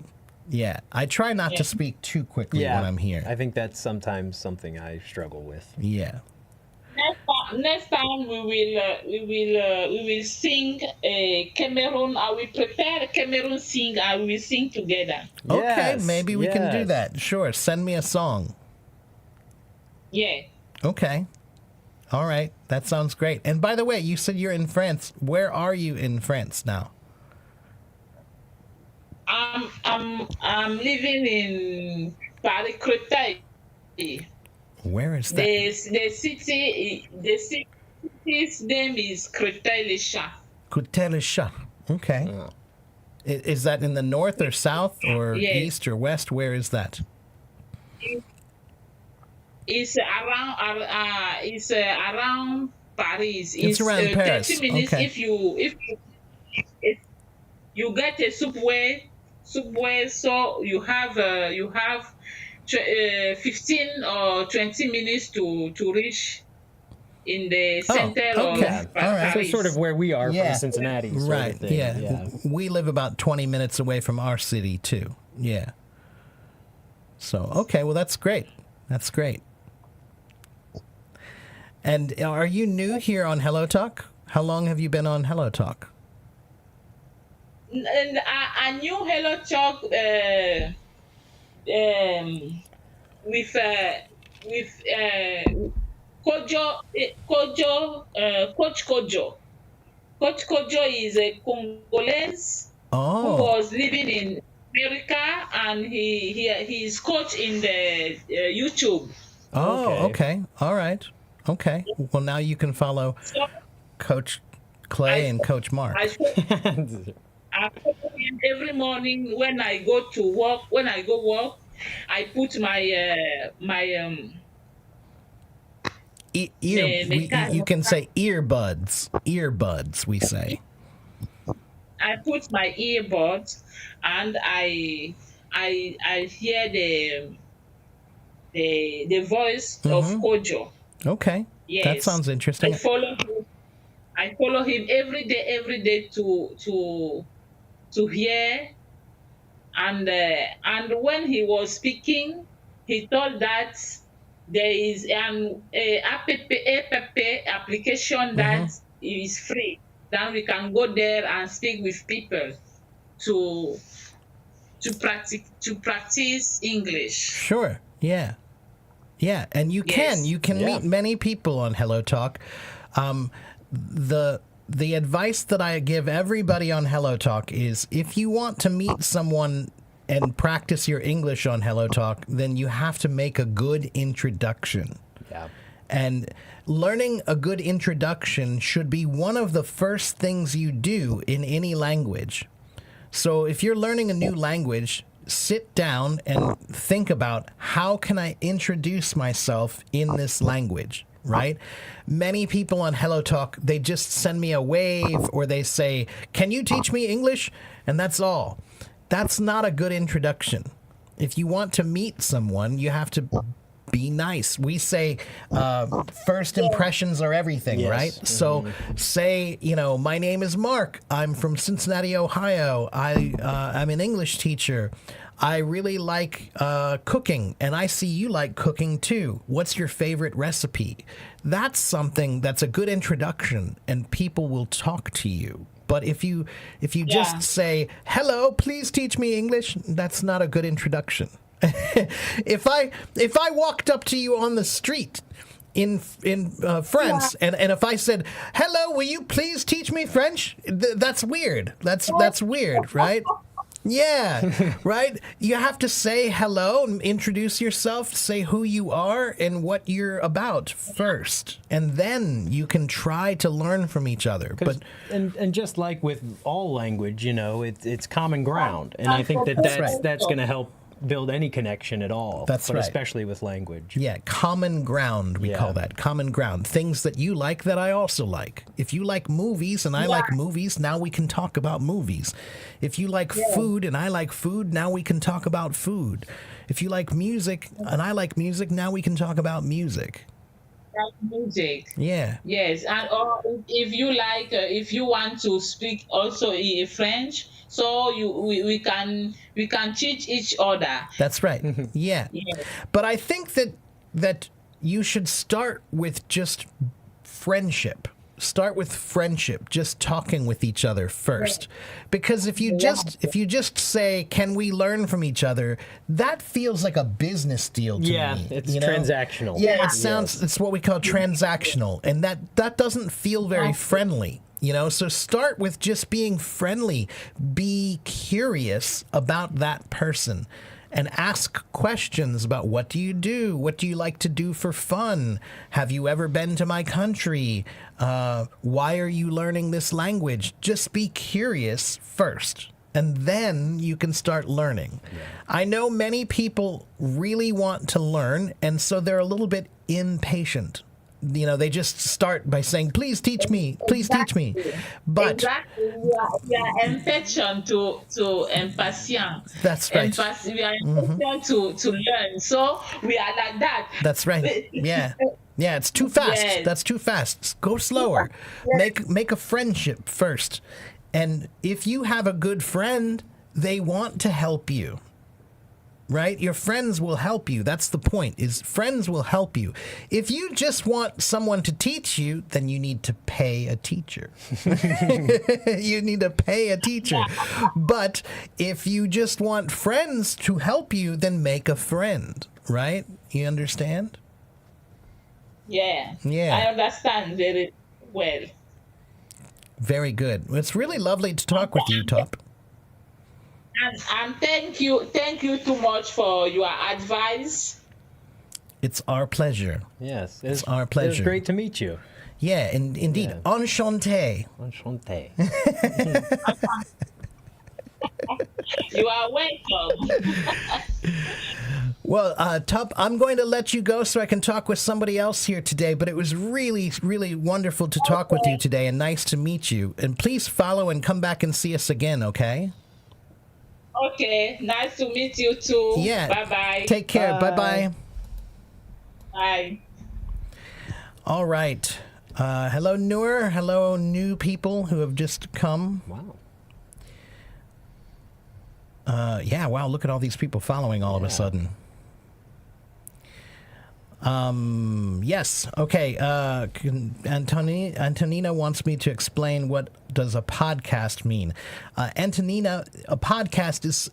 Yeah, I try not to speak too quickly Yeah. when I'm here. I think that's sometimes something I struggle with. Yeah. Next time we will sing Cameroon. I will prepare a Cameroon sing. I will sing together. Okay, Yes, maybe we can do yes. that. Sure, send me a song. Yeah. Okay. All right, that sounds great. And by the way, you said you're in France. Where are you in France now? I'm living in Paris Créteil. Where is that? The city's name is Créteil-les-Champs. Coutelle-Chat. Okay. Is that in the north or south or Yes. east or west? Where is that? it's around Paris. It's It's around 30 Paris. minutes Okay. if you get a subway, so you have 15 or 20 minutes to reach in the Oh, center of okay. All right. So sort of where we are Yeah. from Cincinnati, sort Right. of thing. Yeah. We live about 20 minutes away from our city too. Yeah. So, okay, well that's great. That's great. And are you new here on Hello Talk? How long have you been on Hello Talk? and I knew Hello Talk um, with Coach Kojo. Coach Kojo is a Congolese who Oh. was living in America, and he's coach in the YouTube. Oh, Okay. okay. All right. Okay. Well, now you can follow So Coach Clay and Coach Mark. I I follow him every morning when I go to work. When I go work, I put You can say earbuds. Earbuds, we say. I put my earbuds, and I hear the voice of Kojo. Okay. That Yes. sounds interesting. I follow him every day to hear, and when he was speaking, he told that there is a app application that is free. Then we can go there and speak with people to practice English. Sure. Yeah. Yeah, and you Yes. can Yeah. meet many people on Hello Talk. The advice that I give everybody on Hello Talk is if you want to meet someone and practice your English on Hello Talk, then you have to make a good introduction. Yeah. And learning a good introduction should be one of the first things you do in any language. So if you're learning a new language, sit down and think about how can I introduce myself in this language, right? Many people on Hello Talk, they just send me a wave or they say, "Can you teach me English?" And that's all. That's not a good introduction. If you want to meet someone, you have to be nice. We say first impressions are everything, Yes. right? So say, my name is Mark. I'm from Cincinnati, Ohio. I'm an English teacher. I really like cooking, and I see you like cooking too. What's your favorite recipe? That's something that's a good introduction, and people will talk to you. But if you Yeah. just say, "Hello, please teach me English," that's not a good introduction. If I walked up to you on the street in France, and if I said, "Hello, will you please teach me French?" That's weird. That's weird, right? Yeah, right? You have to say hello and introduce yourself, say who you are and what you're about first. And then you can try to learn from each other. But And just like with all language, it's common ground, and I think That's right. that's going to help build any connection at all. That's but right. especially with language. yeah, common ground, we Yeah. call that. Common ground. Things that you like that I also like. If you like movies and I like movies, now we can talk about movies. If you like food and I like food, now we can talk about food. If you like music and I like music, now we can talk about music. Music. Yeah. Yes, and or if you like, if you want to speak also in French, so we can teach each other. That's right. Yeah. Yes. But I think that you should start with just friendship. Start with friendship, just talking with each other first. Because if you just say, "Can we learn from each other?" that feels like a business deal to Yeah, me. it's transactional. Yeah, it sounds it's what we call transactional, and that doesn't feel very friendly. So start with just being friendly. Be curious about that person and ask questions about what do you do? What do you like to do for fun? Have you ever been to my country? Why are you learning this language? Just be curious first. and then you can start learning. Yeah. I know many people really want to learn, and so they're a little bit impatient. You know, they just start by saying, please teach me, please teach me. But exactly, we are impatient to impatient. That's right. We are impatient to learn. So we are like that. That's right. Yeah. Yeah, it's too fast. Yes. That's too fast. Go slower. Yes. Make a friendship first. And if you have a good friend, they want to help you. Right? Your friends will help you. That's the point, is friends will help you. If you just want someone to teach you, then you need to pay a teacher. You need to pay a teacher. But if you just want friends to help you, then make a friend. Right? You understand? Yeah. Yeah. I understand very well. Very good. It's really lovely to talk with you, Top. And thank you too much for your advice. It's our pleasure. Yes, it's our pleasure. It was great to meet you. Yeah, indeed. Yeah. Enchanté. Enchanté. You are welcome. Well, Tup, I'm going to let you go so I can talk with somebody else here today, but it was really, really wonderful to talk with you today and nice to meet you. And please follow and come back and see us again, okay? Okay, nice to meet you too. Yeah. Bye-bye. Take care. Bye-bye. Bye. All right. Hello, Noor. Hello, new people who have just come. Wow. Yeah, wow, look at all these people following all of a sudden. Yes, okay. Antonina wants me to explain what does a podcast mean. Antonina, a podcast is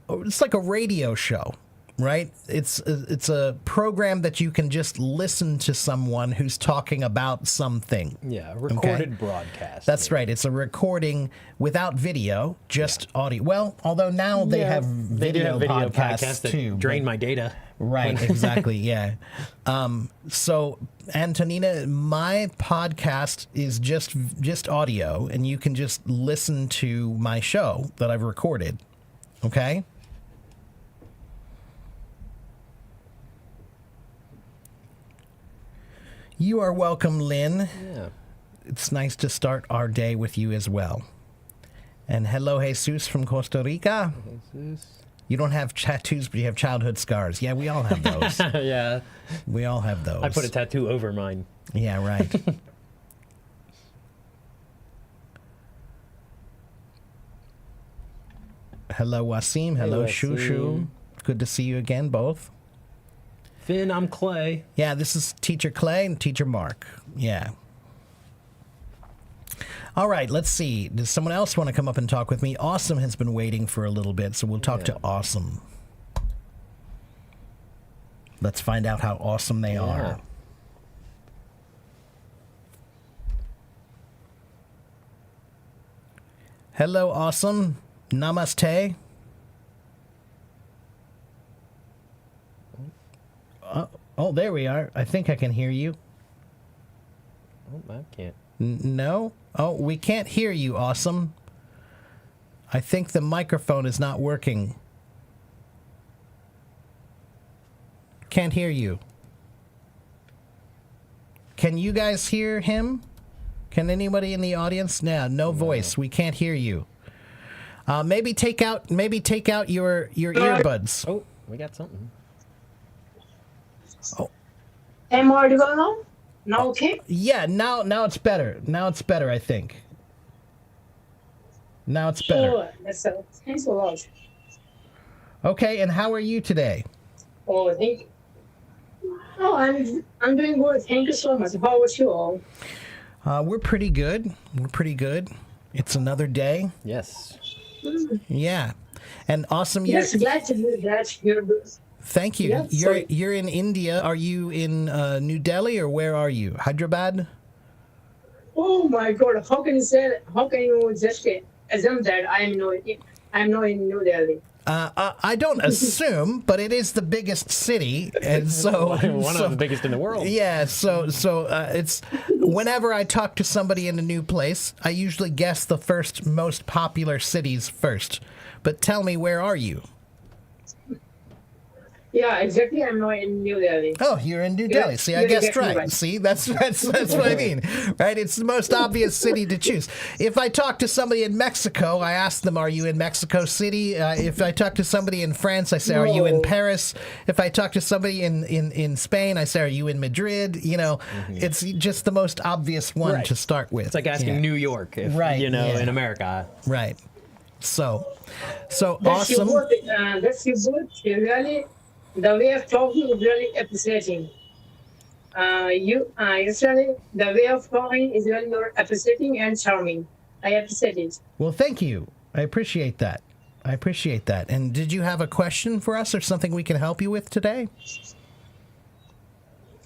it's like a radio show, right? It's a program that you can just listen to someone who's talking about something. Yeah, a recorded broadcast. That's right. It's a recording without video, just audio. Well, although now they have video podcasts too. That drain my data. Right, exactly, yeah. So, Antonina, my podcast is just audio, and you can just listen to my show that I've recorded, okay? You are welcome, Lynn. Yeah. It's nice to start our day with you as well. And hello, Jesus from Costa Rica. Jesus. You don't have tattoos, but you have childhood scars. Yeah, we all have those. Yeah. We all have those. I put a tattoo over mine. Yeah, right. Hello, Wasim. Hello, Shushu. Good to see you again, both. Finn, I'm Clay. Yeah, this is Teacher Clay and Teacher Mark. Yeah. All right, let's see. Does someone else want to come up and talk with me? Awesome has been waiting for a little bit, so we'll talk to Awesome. Let's find out how awesome they are. Hello, Awesome. Namaste. Oh, there we are. I think I can hear you. Oh, I can't. No? Oh, we can't hear you, Awesome. I think the microphone is not working. Can't hear you. Can you guys hear him? Can anybody in the audience? No voice. We can't hear you. Maybe take out your earbuds. Oh, we got something. Oh. Am I audible now? Now okay? Yeah, now it's better. Now it's better, I think. Now it's better. Sure. Thanks a lot. Okay, and how are you today? Oh, thank you. Oh, I'm doing good. Thank you so much. How about you all? We're pretty good. It's another day. Yes. Yeah. And Awesome. Yes, glad to hear that. You're good. Thank you. Yeah, you're in India. Are you in New Delhi or where are you? Hyderabad? Oh my God! How can you just assume that I'm not in New Delhi? I don't assume, but it is the biggest city, and so one of the biggest in the world. Yeah, so it's whenever I talk to somebody in a new place, I usually guess the first most popular cities first. But tell me, where are you? Yeah, exactly. I'm now in New Delhi. Oh, you're in New Delhi. See, I guessed right. See, that's what I mean, right? It's the most obvious city to choose. If I talk to somebody in Mexico, I ask them, "Are you in Mexico City?" If I talk to somebody in France, I say, "Are you in Paris?" If I talk to somebody in Spain, I say, "Are you in Madrid?" You know, it's just the most obvious one to start with. It's like asking New York, if, in America. Right. So That's awesome. That's your word. Really, the way of talking is really appreciating. Usually the way of talking is really more appreciating and charming. I appreciate it. Well, thank you. I appreciate that. And did you have a question for us or something we can help you with today?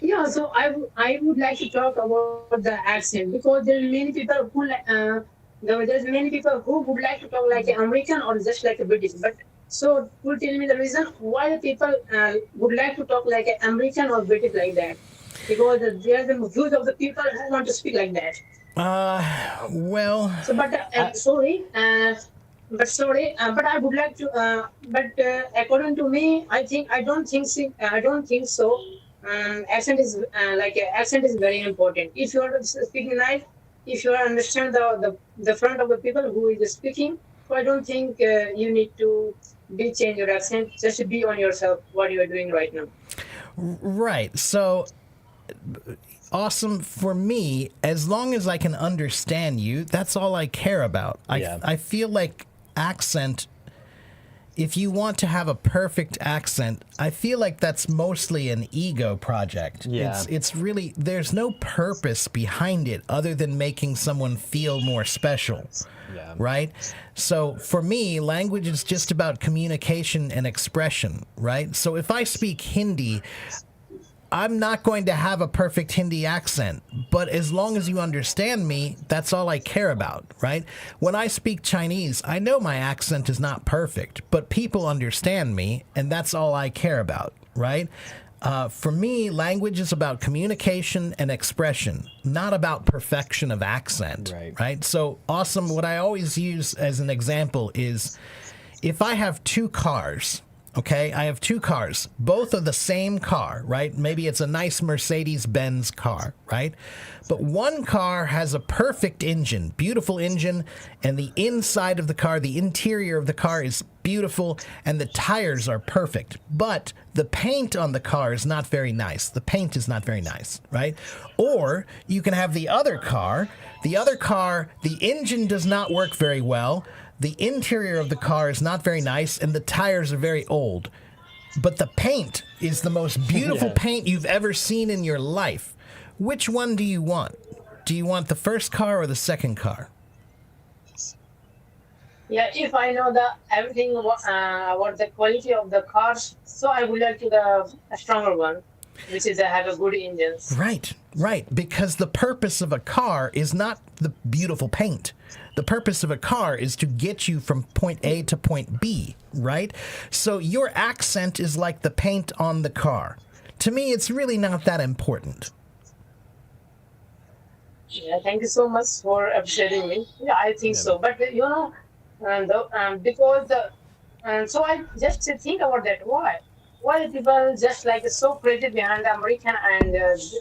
Yeah, so I would like to talk about the accent because there are many people who there's many people who would like to talk like an American or just like a British. But so could you tell me the reason why the people would like to talk like an American or British like that? Because there are the views of the people who want to speak like that. Well. So, but but I would like to. According to me, I don't think so. Accent is accent is very important. If you are speaking nice, if you understand the front of the people who is speaking, so I don't think you need to change your accent. Just be on yourself. What you are doing right now. Right. So. Awesome for me, as long as I can understand you, that's all I care about. I feel like accent, if you want to have a perfect accent, I feel like that's mostly an ego project. Yeah. It's really, there's no purpose behind it other than making someone feel more special. Yeah. Right? So for me, language is just about communication and expression, right? So if I speak Hindi, I'm not going to have a perfect Hindi accent, but as long as you understand me, that's all I care about, right? When I speak Chinese, I know my accent is not perfect, but people understand me, and that's all I care about, right? For me, language is about communication and expression, not about perfection of accent, right? So, awesome, what I always use as an example is if I have two cars. Okay, I have two cars. Both are the same car, right? Maybe it's a nice Mercedes-Benz car, right? But one car has a perfect engine, beautiful engine, and the inside of the car, the interior of the car is beautiful, and the tires are perfect. But the paint on the car is not very nice. The paint is not very nice, right? Or you can have the other car. The engine does not work very well. The interior of the car is not very nice, and the tires are very old. But the paint is the most beautiful paint you've ever seen in your life. Which one do you want? Do you want the first car or the second car? Yeah, if I know everything about the quality of the cars, so I would like to the stronger one, which is have a good engines. Right. Because the purpose of a car is not the beautiful paint. The purpose of a car is to get you from point A to point B, right? So your accent is like the paint on the car. To me, it's really not that important. Yeah, thank you so much for appreciating me. Yeah, I think so. But because so I just think about that. Why people just like so crazy behind the American and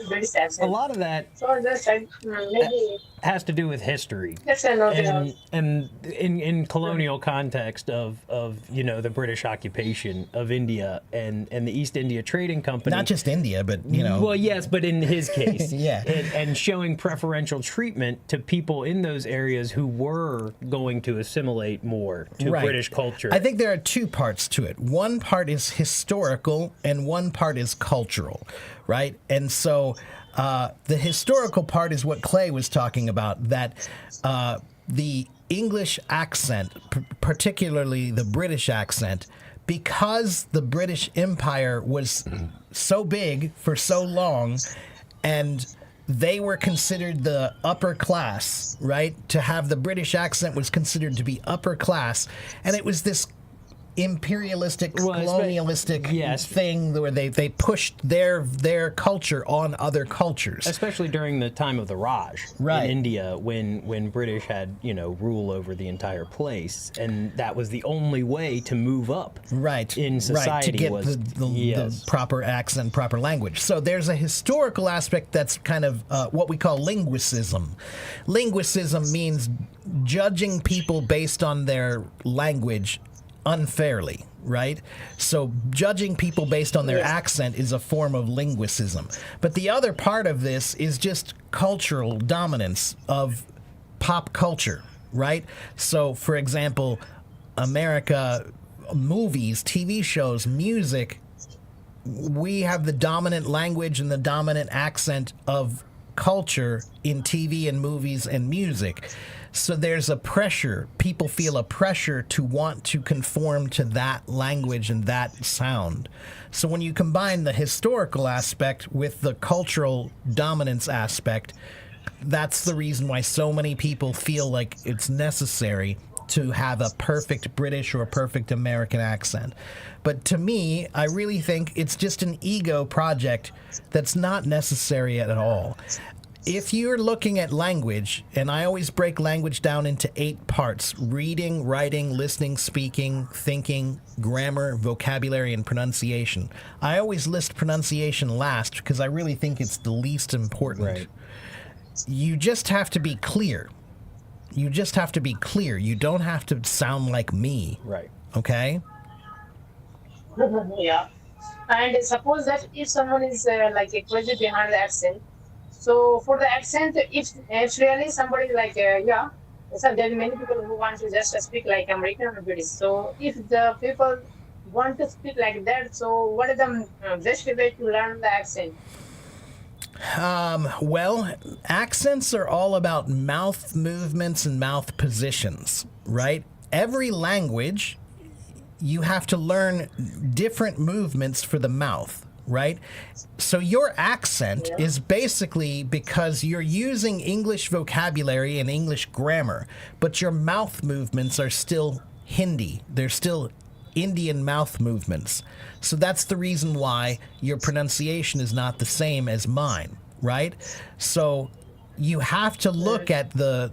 British accent? A lot of that So just maybe has to do with history. that's another. And in colonial context of the British occupation of India and the East India Trading Company. Not just India, but, Well, yes, but in his case. Yeah. And showing preferential treatment to people in those areas who were going to assimilate more to British culture. I think there are two parts to it. One part is historical and one part is cultural, right? And so the historical part is what Clay was talking about, that the English accent, particularly the British accent, because the British Empire was so big for so long and they were considered the upper class, right? To have the British accent was considered to be upper class. And it was this imperialistic, colonialistic thing where they pushed their culture on other cultures. Especially during the time of the Raj in India, when British had rule over the entire place, and that was the only way to move up. In society, to get the proper accent, proper language. So there's a historical aspect that's kind of what we call linguicism. Linguicism means judging people based on their language unfairly, right? So judging people based on their accent is a form of linguicism. But the other part of this is just cultural dominance of pop culture, right? So, for example, America, movies, TV shows, music, we have the dominant language and the dominant accent of culture in TV and movies and music. So there's a pressure. People feel a pressure to want to conform to that language and that sound. So when you combine the historical aspect with the cultural dominance aspect, that's the reason why so many people feel like it's necessary to have a perfect British or a perfect American accent. But to me, I really think it's just an ego project that's not necessary at all. If you're looking at language, and I always break language down into 8 parts: reading, writing, listening, speaking, thinking, grammar, vocabulary, and pronunciation. I always list pronunciation last because I really think it's the least important. You just have to be clear. You just have to be clear. You don't have to sound like me. Okay? Yeah. And suppose that if someone is like a crazy behind the accent, so for the accent, if really somebody like so there are many people who want to just speak like American or British. So if the people want to speak like that, so what is the best way to learn the accent? Well, accents are all about mouth movements and mouth positions, right? Every language, you have to learn different movements for the mouth, right? So your accent is basically because you're using English vocabulary and English grammar, but your mouth movements are still Hindi. They're still Indian mouth movements. So that's the reason why your pronunciation is not the same as mine, right? So you have to look at the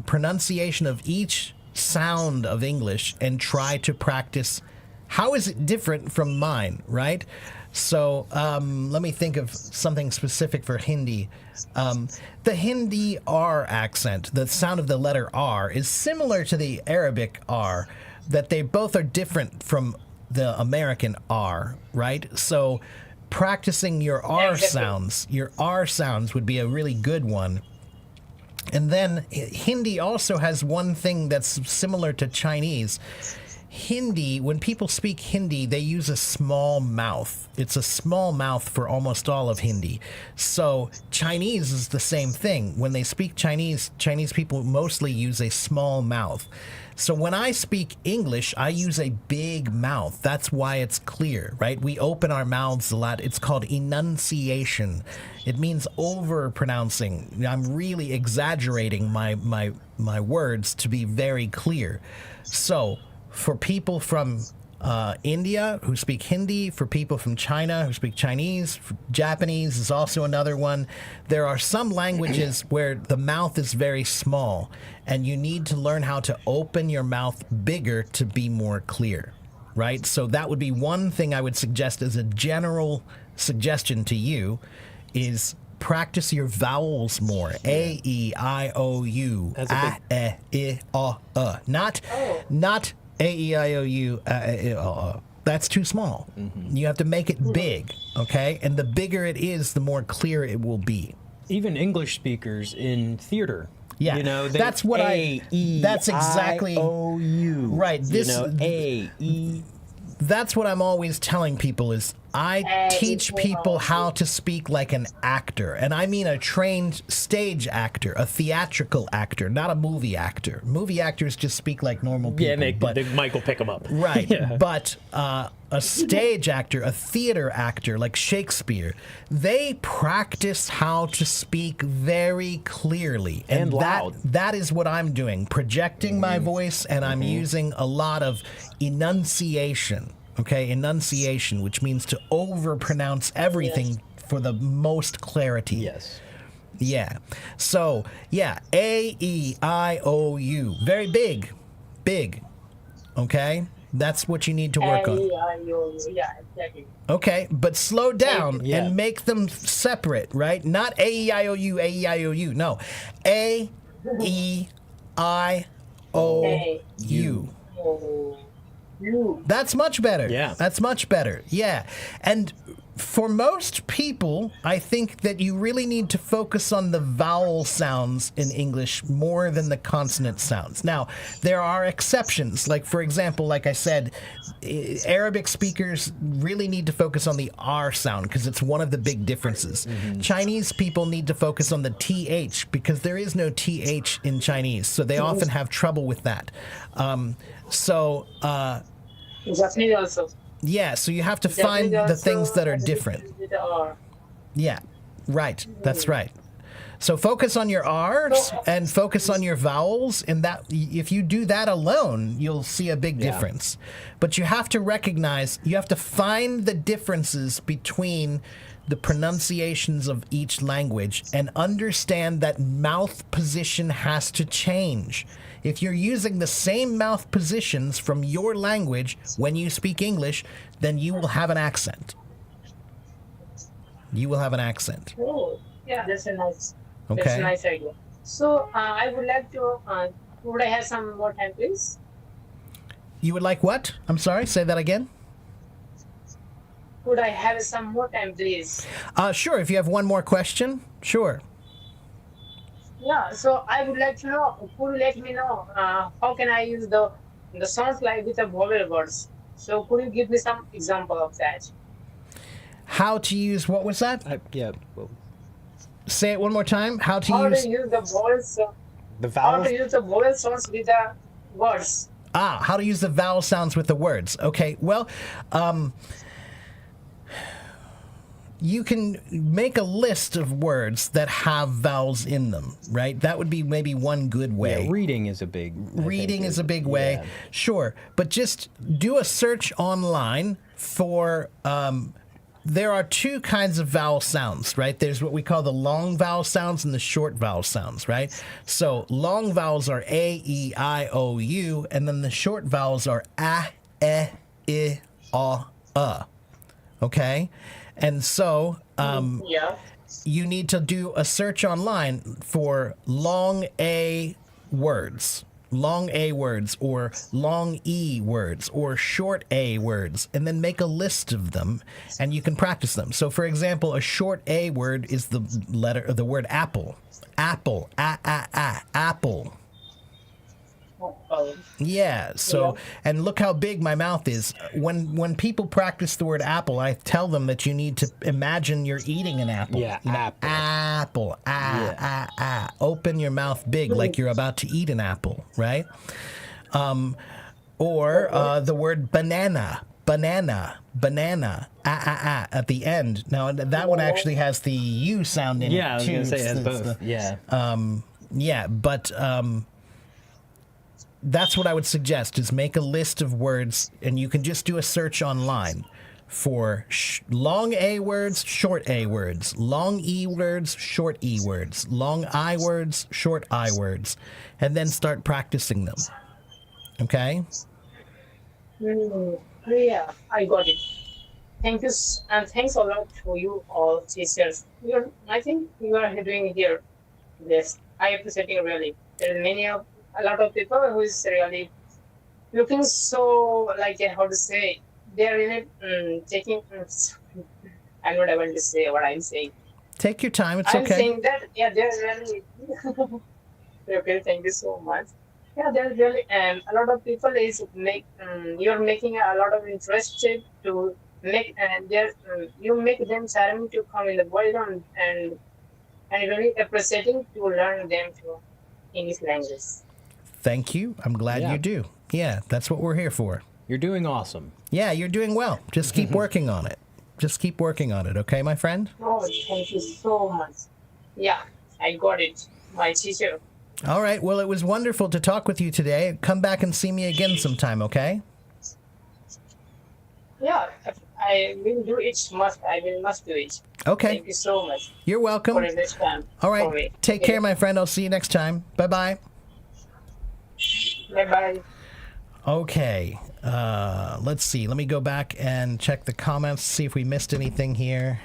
pronunciation of each sound of English and try to practice how is it different from mine, right? So let me think of something specific for Hindi. The Hindi R accent, the sound of the letter R, is similar to the Arabic R, that they both are different from the American R, right? So practicing your R sounds would be a really good one. And then Hindi also has one thing that's similar to Chinese. Hindi, when people speak Hindi, they use a small mouth. It's a small mouth for almost all of Hindi. So Chinese is the same thing. When they speak Chinese, Chinese people mostly use a small mouth. So when I speak English, I use a big mouth. That's why it's clear, right? We open our mouths a lot. It's called enunciation. It means over-pronouncing. I'm really exaggerating my words to be very clear. So for people from India who speak Hindi, for people from China who speak Chinese, Japanese is also another one. There are some languages where the mouth is very small, and you need to learn how to open your mouth bigger to be more clear, right? So that would be one thing I would suggest as a general suggestion to you is practice your vowels more. A, E, I, O, U. A, E, I, O, Not A, E, I, O, U, That's too small. You have to make it big, okay? And the bigger it is, the more clear it will be. Even English speakers in theater. Yeah, you know, that's what that's exactly A-E-I-O-U. Right. A-E. That's what I'm always telling people is I teach people how to speak like an actor, and I mean a trained stage actor, a theatrical actor, not a movie actor. Movie actors just speak like normal people. Yeah, but Mike will pick them up. Right, Yeah. but a stage actor, a theater actor like Shakespeare, they practice how to speak very clearly. And loud. That is what I'm doing, projecting my voice, and I'm using a lot of enunciation. Okay, enunciation, which means to overpronounce everything for the most clarity. Yes. Yeah. So, yeah, A-E-I-O-U. Very big. Big. Okay? That's what you need to work on. Yeah, exactly. Okay, but slow down Yeah. and make them separate, right? Not A-E-I-O-U, A-E-I-O-U. No. A-E-I-O-U. You. That's much better. Yeah. That's much better. Yeah. And for most people, I think that you really need to focus on the vowel sounds in English more than the consonant sounds. Now, there are exceptions. Like, for example, like I said, Arabic speakers really need to focus on the R sound because it's one of the big differences. Chinese people need to focus on the TH because there is no TH in Chinese, so they often have trouble with that. Japanese also. Yeah, so you have to find Japanese the also things that are has a different. difference with the R. Yeah, right. That's right. So focus on your R's and focus on your vowels, and that if you do that alone, you'll see a big difference. But you have to recognize, you have to find the differences between the pronunciations of each language and understand that mouth position has to change. If you're using the same mouth positions from your language when you speak English, then you will have an accent. You will have an accent. Oh, yeah, that's a nice. That's Okay. a nice idea. So I would like to. Would I have some more time, please? You would like what? I'm sorry, say that again. Could I have some more time, please? Sure, if you have one more question, sure. Yeah. So I would like to know. Could you let me know how can I use the sounds like with the vowel words? So could you give me some example of that? How to use, what was that? Yeah. Well, Say it one more time. How to How use, to use the vowels? the How vowels. to use the vowel sounds with the words? how to use the vowel sounds with the words. Okay, well, you can make a list of words that have vowels in them, right? That would be maybe one good way. Yeah, reading is a big. Reading is a big way, sure. But just do a search online for. There are two kinds of vowel sounds, right? There's what we call the long vowel sounds and the short vowel sounds, right? So long vowels are A, E, I, O, U, and then the short vowels are A, E, I, O, okay? And so Yeah. you need to do a search online for long A words, long A words, or long E words, or short A words, and then make a list of them, and you can practice them. So, for example, a short A word is the word apple. Apple, apple. Yeah. So, and look how big my mouth is. When people practice the word apple, I tell them that you need to imagine you're eating an apple. Yeah, You know, apple. apple. Open your mouth big like you're about to eat an apple, right? Or the word banana. Banana, at the end. Now that one actually has the U sound in Yeah, I it was too. gonna say it has It's both. the- Yeah. yeah, but that's what I would suggest is make a list of words, and you can just do a search online for long A words, short A words, long E words, short E words, long I words, short I words, and then start practicing them. Okay? Yeah, I got it. Thank you, and thanks a lot for you all teachers. I think you are doing here. Yes, I appreciate it really. There are a lot of people who is really looking so like how to say they are really taking. I'm not able to say what I'm saying. Take your time. It's I'm okay. saying that yeah, they're really okay. Thank you so much. Yeah, there's really a lot of people is you're making a lot of interest to make you make them charming to come in the world and very appreciating to learn them to English language. Thank you. I'm glad Yeah. you do. Yeah, that's what we're here for. You're doing awesome. Yeah, you're doing well. Just keep working on it. Just keep working on it, okay, my friend? Oh, thank you so much. Yeah, I got it. My teacher. All right. Well, it was wonderful to talk with you today. Come back and see me again sometime, okay? Yeah, I will do it. Must do it. Okay. Thank you so much You're welcome. for this time. All for me. right. Take care, my friend. I'll see you next time. Bye-bye. Bye bye. Okay. Let's see. Let me go back and check the comments, see if we missed anything here.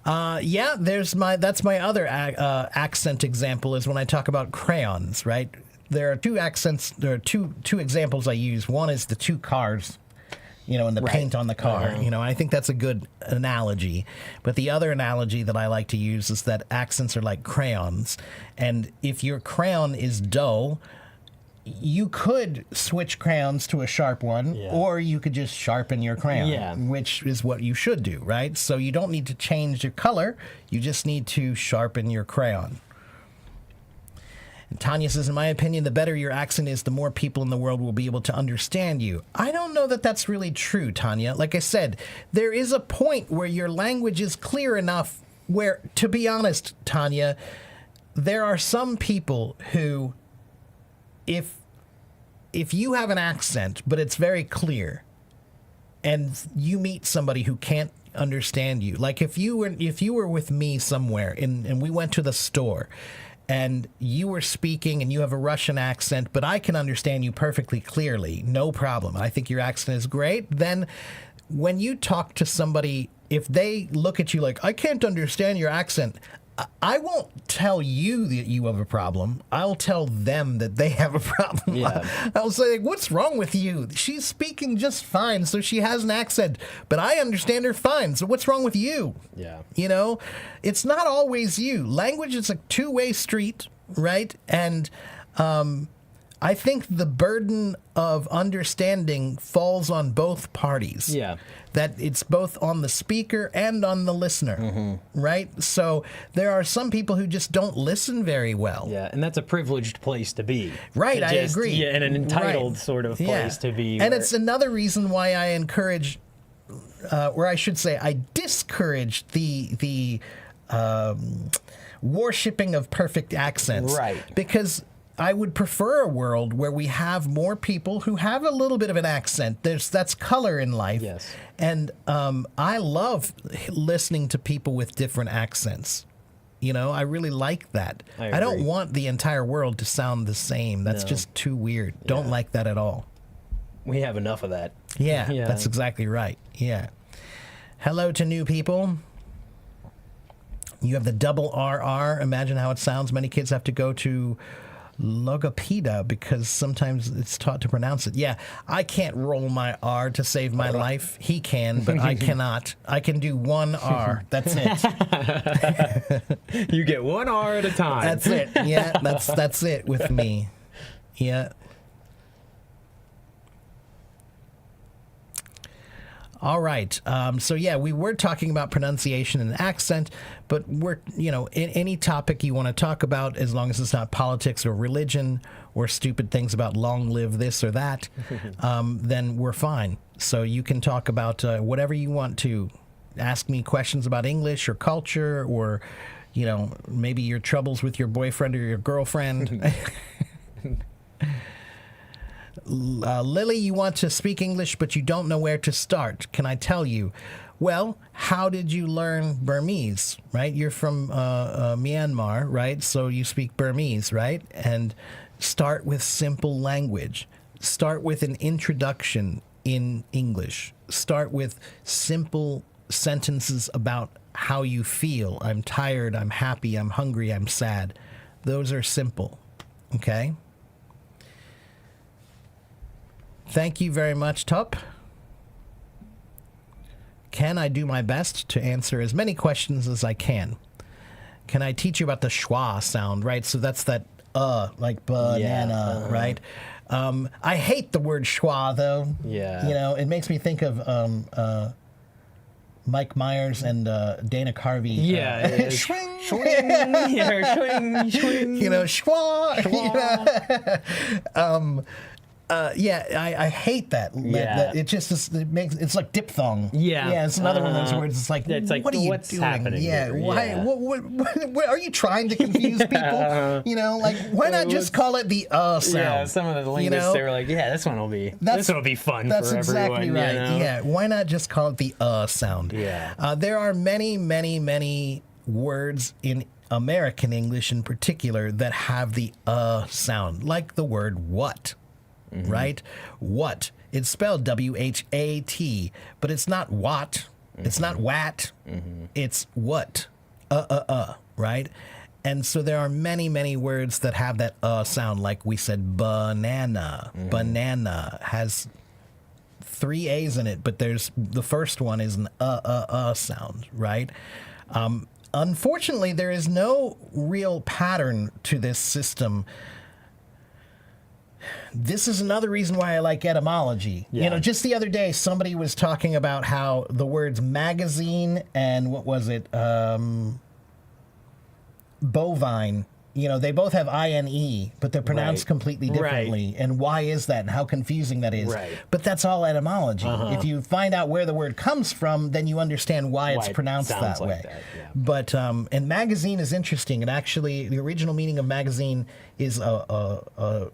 Yeah, that's my other accent example is when I talk about crayons, right? There are two examples I use. One is the two cars, and the paint on the car. I think that's a good analogy. But the other analogy that I like to use is that accents are like crayons. And if your crayon is dull, you could switch crayons to a sharp one, or you could just sharpen your crayon, which is what you should do, right? So you don't need to change your color. You just need to sharpen your crayon. And Tanya says, in my opinion, the better your accent is, the more people in the world will be able to understand you. I don't know that that's really true, Tanya. Like I said, there is a point where your language is clear enough where, to be honest, Tanya, there are some people who, if you have an accent, but it's very clear, and you meet somebody who can't understand you, like if you were with me somewhere and we went to the store, and you were speaking and you have a Russian accent, but I can understand you perfectly clearly, no problem. I think your accent is great. Then when you talk to somebody, if they look at you like, I can't understand your accent, I won't tell you that you have a problem. I'll tell them that they have a problem. Yeah. I'll say, what's wrong with you? She's speaking just fine, so she has an accent, but I understand her fine, so what's wrong with you? Yeah. It's not always you. Language is a two-way street, right? And I think the burden of understanding falls on both parties. Yeah. That it's both on the speaker and on the listener, right? So there are some people who just don't listen very well. Yeah, and that's a privileged place to be. Right, I agree. Yeah, and an entitled Right. sort of place to be. And where- it's another reason why I encourage, or I should say, I discourage the worshipping of perfect accents. Right. Because I would prefer a world where we have more people who have a little bit of an accent. That's color in life. Yes. And I love listening to people with different accents. I really like that. I don't agree. want the entire world to sound the same. That's No. just too weird. Don't like that at all. we have enough of that. Yeah, Yeah. that's exactly right. Yeah. Hello to new people. You have the double RR. Imagine how it sounds. Many kids have to go to logopeda because sometimes it's taught to pronounce it. Yeah, I can't roll my R to save my life. He can, but I cannot. I can do one R. That's it. You get one R at a time. That's it. Yeah, that's it with me. Yeah. All right. So yeah, we were talking about pronunciation and accent, but we're, in any topic you want to talk about, as long as it's not politics or religion or stupid things about long live this or that, then we're fine. So you can talk about whatever you want to. Ask me questions about English or culture or, maybe your troubles with your boyfriend or your girlfriend. Lily, you want to speak English, but you don't know where to start. Can I tell you? Well, how did you learn Burmese, right? You're from Myanmar, right? So you speak Burmese, right? And start with simple language. Start with an introduction in English. Start with simple sentences about how you feel. I'm tired, I'm happy, I'm hungry, I'm sad. Those are simple, okay? Thank you very much, Tup. Can I do my best to answer as many questions as I can? Can I teach you about the schwa sound, right? So that's that like banana, right? I hate the word schwa, though. Yeah. You know, it makes me think of Mike Myers and Dana Carvey. Yeah. Swing. Swing. Yeah, swing, swing. You know, schwa. I hate that. Yeah. It just is, it's like diphthong. Yeah. Yeah, it's another one of those words. It's like, what are you what's doing? happening Yeah, here? why? Yeah. What are you trying to confuse people? You know, like why not just call it the sound? Yeah, some of the linguists, they were like, yeah, this one will be fun That's for exactly everyone. right. You know? Yeah, why not just call it the sound? Yeah. There are many, many, many words in American English in particular that have the sound, like the word what. Mm-hmm. Right? What? It's spelled W-H-A-T, but it's not what. Mm-hmm. It's not wat. Mm-hmm. It's what. Right? And so there are many, many words that have that sound, like we said banana. Mm-hmm. Banana has 3 A's in it, but the first one is an sound, right? Unfortunately, there is no real pattern to this system. This is another reason why I like etymology. Yeah. You know, just the other day, somebody was talking about how the words magazine and what was it, bovine, you know, they both have I-N-E, but they're pronounced completely differently. Right. And why is that and how confusing that is? Right. But that's all etymology. If you find out where the word comes from, then you understand why it's pronounced that way. That, yeah. But, and magazine is interesting. And actually, the original meaning of magazine is a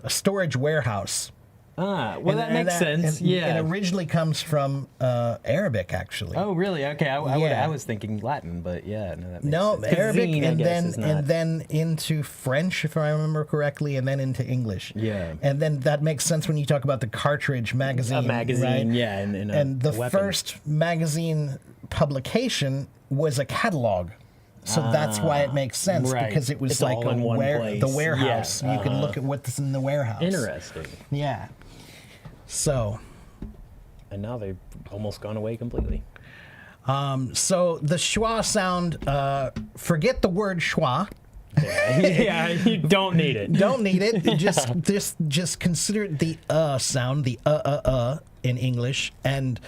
storage warehouse. Well, that makes sense. Yeah. It originally comes from Arabic, actually. Oh, really? Okay. I was thinking Latin, but yeah, no, that makes sense. Arabic, zine, and then into French, if I remember correctly, and then into English. Yeah. And then that makes sense when you talk about the cartridge magazine. A magazine, right? yeah, and the first magazine publication was a catalog. So that's why it makes sense, because it was it's like the warehouse. You can look at what's in the warehouse. Interesting. Yeah. So. And now they've almost gone away completely. So the schwa sound, forget the word schwa. Yeah, you don't need it. Don't need it. Just consider it the sound, the in English, and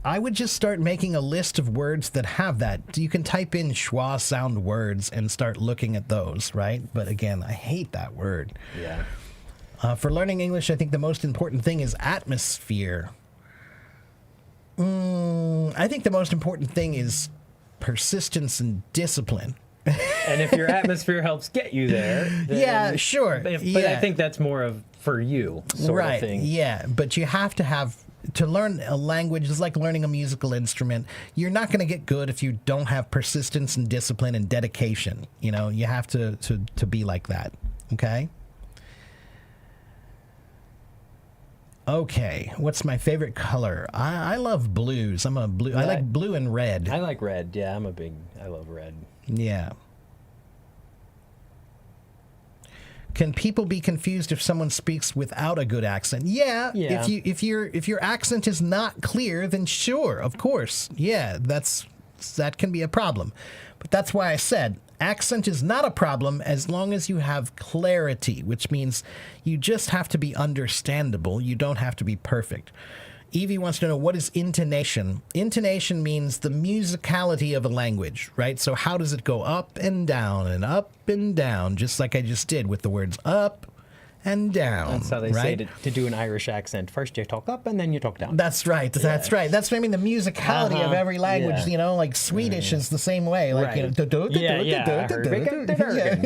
I would just start making a list of words that have that. You can type in schwa sound words and start looking at those, right? But again, I hate that word. Yeah. For learning English, I think the most important thing is atmosphere. I think the most important thing is persistence and discipline. And if your atmosphere helps get you there, then, yeah, sure. But I think that's more of for you sort of thing. Yeah, but you have to learn a language is like learning a musical instrument. You're not going to get good if you don't have persistence and discipline and dedication. You know, you have to be like that. Okay? Okay, what's my favorite color? I love blues. I'm a blue. I like blue and red. I like red. Yeah, I love red. Yeah. Can people be confused if someone speaks without a good accent? Yeah. If your accent is not clear, then sure, of course. Yeah, that can be a problem. But that's why I said accent is not a problem as long as you have clarity, which means you just have to be understandable. You don't have to be perfect. Evie wants to know, what is intonation? Intonation means the musicality of a language, right? So how does it go up and down, just like I just did with the words up and down. That's how they say to do an Irish accent. First you talk up and then you talk down. That's right. Yeah. That's right. That's what I mean. The musicality of every language, you know, like Swedish is the same way. Like, you know,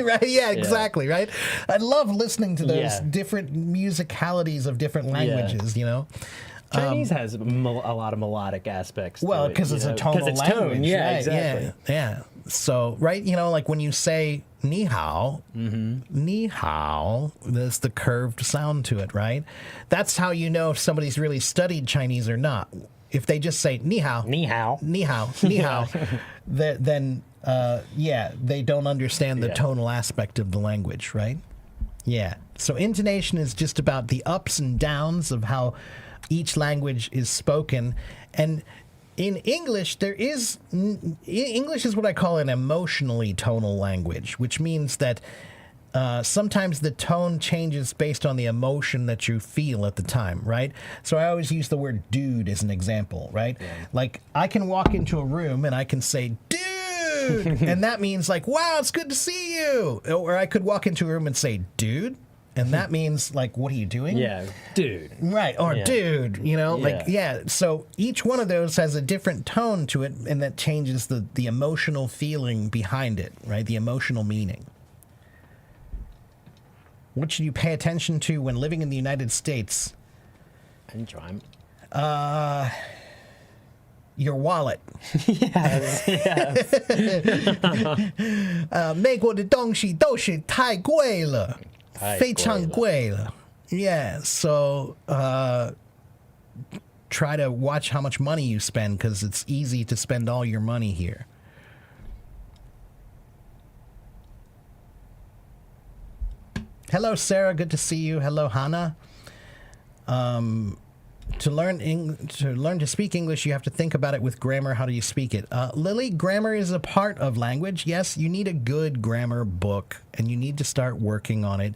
right. Yeah, exactly. Right. I love listening to those different musicalities of different languages, you know. Chinese has a lot of melodic aspects. Well, because it's a tonal language. Yeah, right? exactly. Yeah. So, right, you know, like when you say ni hao, ni hao, there's the curved sound to it, right? That's how you know if somebody's really studied Chinese or not. If they just say ni hao, ni hao, ni hao, ni hao, then they don't understand the tonal aspect of the language, right? Yeah. So intonation is just about the ups and downs of how each language is spoken. And in English, English is what I call an emotionally tonal language, which means that sometimes the tone changes based on the emotion that you feel at the time, right? So I always use the word dude as an example, right? Yeah. Like I can walk into a room and I can say, dude, and that means like, wow, it's good to see you. Or I could walk into a room and say, dude. And that means, like, what are you doing? Yeah, dude. Right, or dude, you know? Like, so each one of those has a different tone to it, and that changes the emotional feeling behind it, right? The emotional meaning. What should you pay attention to when living in the United States? Enjoy. Your wallet. Yes. 美国的东西都是太贵了。非常贵了. Yeah, so try to watch how much money you spend because it's easy to spend all your money here. Hello, Sarah. Good to see you. Hello, Hannah. To learn to speak English, you have to think about it with grammar. How do you speak it? Lily, grammar is a part of language. Yes, you need a good grammar book, and you need to start working on it.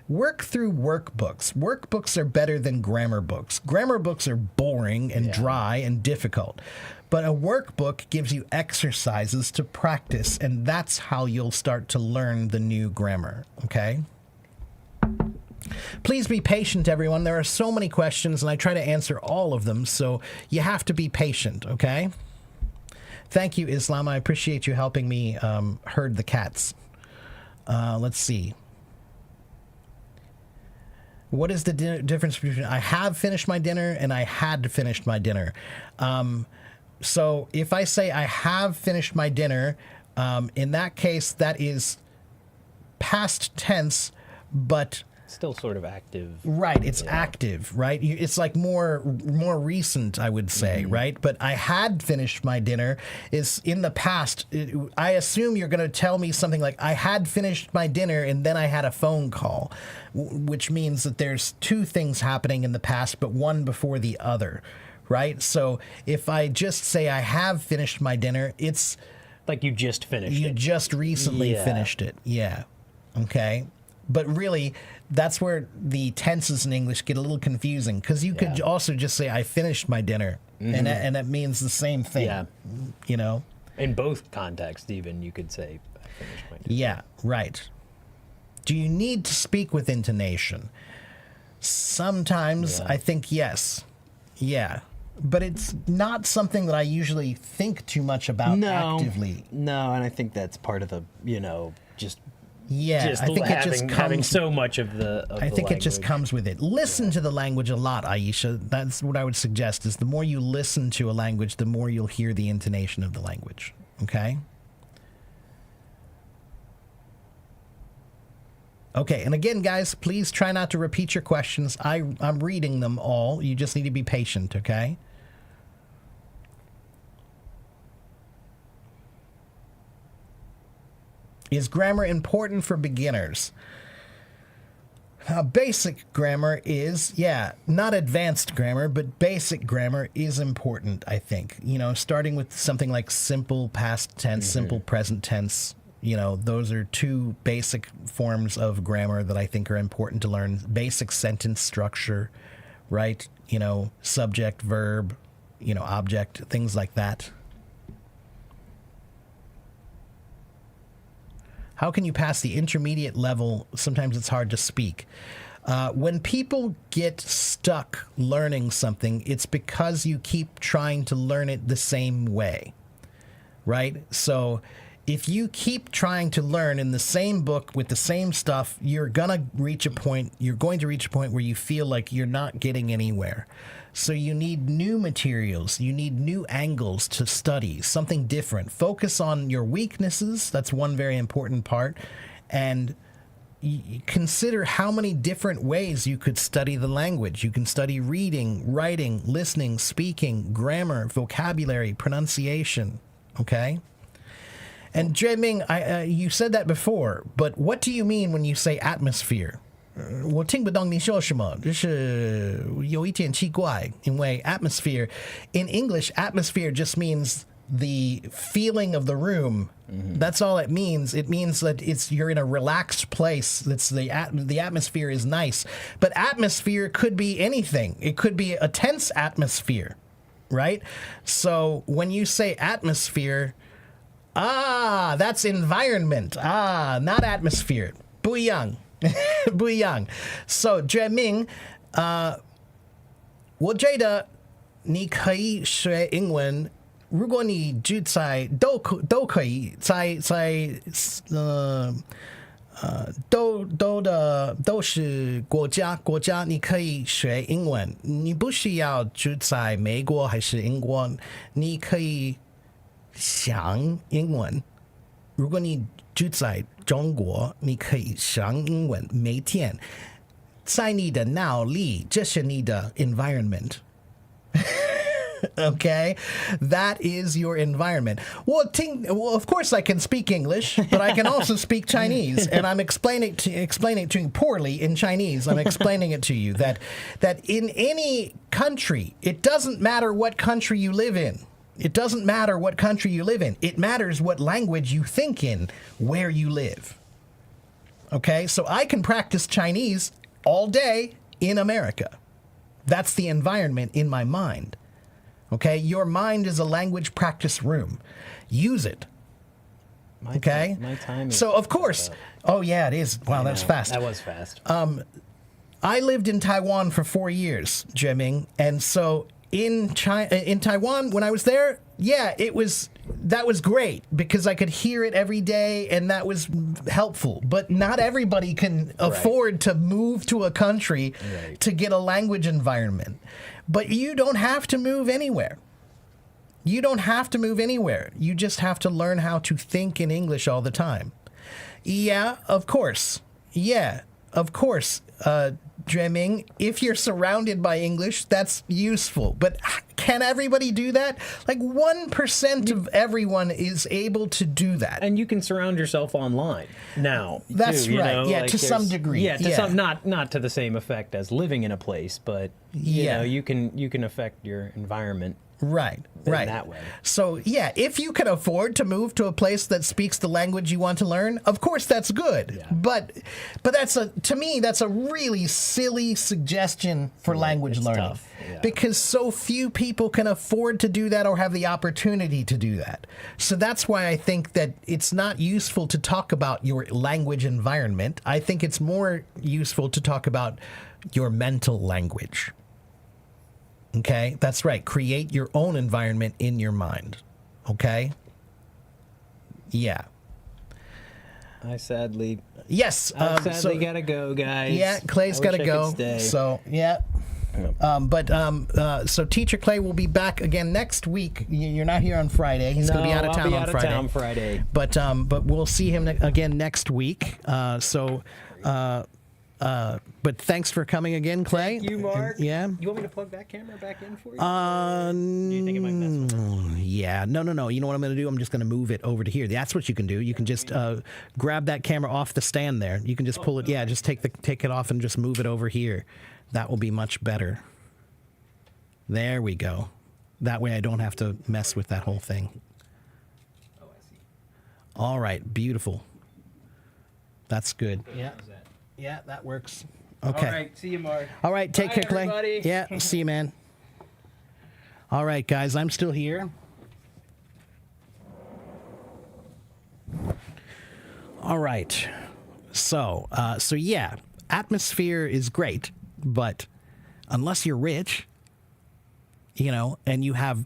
Work through workbooks. Workbooks are better than grammar books. Grammar books are boring and dry and difficult. But a workbook gives you exercises to practice, and that's how you'll start to learn the new grammar, okay? Please be patient, everyone. There are so many questions, and I try to answer all of them, so you have to be patient, okay? Thank you, Islam. I appreciate you helping me herd the cats. Let's see. What is the difference between I have finished my dinner and I had finished my dinner? So if I say I have finished my dinner, in that case, that is past tense, but still sort of active. Right, it's active, right? It's like more recent, I would say, right? But I had finished my dinner is in the past. I assume you're going to tell me something like I had finished my dinner and then I had a phone call, which means that there's two things happening in the past, but one before the other, right? So if I just say I have finished my dinner, it's like you just finished it. You just recently finished it. Yeah. Okay. But really, that's where the tenses in English get a little confusing because you could also just say, I finished my dinner, and that means the same thing, you know? In both contexts, even, you could say, I finished my dinner. Yeah, right. Do you need to speak with intonation? Sometimes I think yes. Yeah. But it's not something that I usually think too much about actively. No, and I think that's part of the, just... Yeah, just I think it just comes. Having so much of the. I think it just comes with it. Listen to the language a lot, Aisha. That's what I would suggest. Is the more you listen to a language, the more you'll hear the intonation of the language. Okay. Okay, and again, guys, please try not to repeat your questions. I'm reading them all. You just need to be patient. Okay. Is grammar important for beginners? Basic grammar is, not advanced grammar, but basic grammar is important, I think. Starting with something like simple past tense, simple present tense, those are two basic forms of grammar that I think are important to learn. Basic sentence structure, right? Subject, verb, object, things like that. How can you pass the intermediate level? Sometimes it's hard to speak. When people get stuck learning something, it's because you keep trying to learn it the same way, right? So if you keep trying to learn in the same book with the same stuff, you're going to reach a point where you feel like you're not getting anywhere. So you need new materials. You need new angles to study, something different. Focus on your weaknesses. That's one very important part. And consider how many different ways you could study the language. You can study reading, writing, listening, speaking, grammar, vocabulary, pronunciation. Okay? And Jieming, you said that before, but what do you mean when you say atmosphere? 我听不懂你说什么，就是有一点奇怪，因为 atmosphere in English, atmosphere just means the feeling of the room. That's all it means. It means that you're in a relaxed place. That's the atmosphere is nice. But atmosphere could be anything. It could be a tense atmosphere, right? So when you say atmosphere, that's environment. Not atmosphere. 不一样. 不一样. So 决明, 我觉得你可以学英文。如果你住在都可以在都是国家你可以学英文，你不需要住在美国还是英国，你可以想英文。如果你住在中国，你可以想英文，每天在你的脑里，这是你的 environment。Okay, that is your environment. Well, of course I can speak English, but I can also speak Chinese, and I'm explaining it to you poorly in Chinese. I'm explaining it to you that in any country, it doesn't matter what country you live in. It doesn't matter what country you live in. It matters what language you think in, where you live. Okay, so I can practice Chinese all day in America. That's the environment in my mind. Okay, your mind is a language practice room. Use it. Okay? My time is so, of course. Oh, yeah, it is. Wow, that's fast. That was fast. I lived in Taiwan for 4 years, Jieming. And so in Taiwan, when I was there, yeah, that was great because I could hear it every day and that was helpful. But not everybody can afford to move to a country to get a language environment. But you don't have to move anywhere. You don't have to move anywhere. You just have to learn how to think in English all the time. Yeah, of course. Yeah, of course. Dreaming, if you're surrounded by English, that's useful. But can everybody do that? Like 1% of everyone is able to do that. And you can surround yourself online now. That's too, right. Know? Yeah, like to some degree. Yeah, some not to the same effect as living in a place, but you know, you can affect your environment. Right. That way. So, yeah, if you can afford to move to a place that speaks the language you want to learn, of course that's good. Yeah. But to me, that's a really silly suggestion for language learning. Tough. Yeah. Because so few people can afford to do that or have the opportunity to do that. So that's why I think that it's not useful to talk about your language environment. I think it's more useful to talk about your mental language. Okay, that's right. Create your own environment in your mind. Okay? Yeah. I sadly gotta go, guys. Yeah, Clay's gotta go. So yeah. So Teacher Clay will be back again next week. You're not here on Friday. He's going to be out of town on Friday. Town Friday. But we'll see him again next week. But thanks for coming again, Clay. Thank you, Mark. Yeah. You want me to plug that camera back in for you? Do you think it might mess with it? Yeah. No. You know what I'm going to do? I'm just going to move it over to here. That's what you can do. You can just grab that camera off the stand there. You can just pull it. Yeah, just take it off and just move it over here. That will be much better. There we go. That way I don't have to mess with that whole thing. Oh, I see. All right. Beautiful. That's good. Yeah. Yeah, that works. Okay. All right. See you, Mark. All right. Take care, Clay. Everybody. Yeah. See you, man. All right, guys. I'm still here. All right. So yeah, atmosphere is great, but unless you're rich, and you have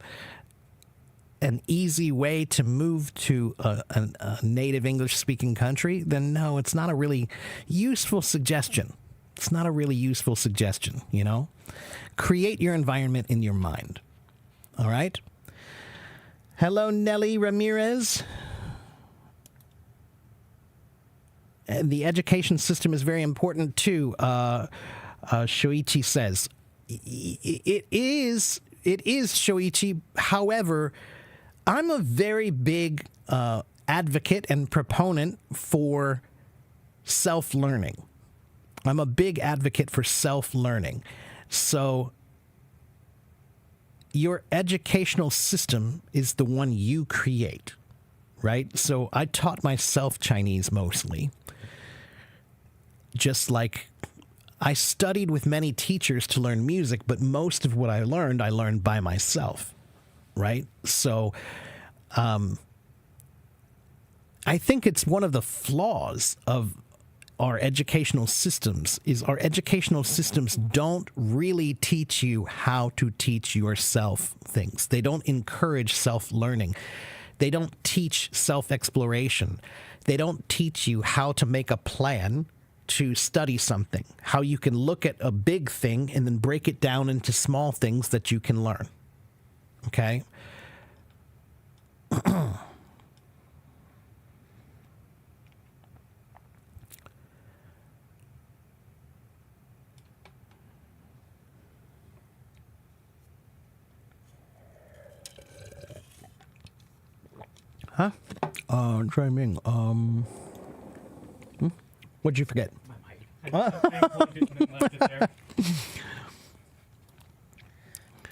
an easy way to move to a native English-speaking country, then no, it's not a really useful suggestion. It's not a really useful suggestion, Create your environment in your mind. All right? Hello, Nelly Ramirez. And the education system is very important, too, Shoichi says. It is, Shoichi. However, I'm a very big advocate and proponent for self-learning. I'm a big advocate for self-learning. So, your educational system is the one you create, right? So I taught myself Chinese mostly. Just like I studied with many teachers to learn music, but most of what I learned by myself, right? So I think it's one of the flaws of our educational systems is our educational systems don't really teach you how to teach yourself things. They don't encourage self-learning. They don't teach self-exploration. They don't teach you how to make a plan to study something, how you can look at a big thing and then break it down into small things that you can learn. Okay? Huh? Try Ming. What'd you forget? My mic. I plugged it and then left it there.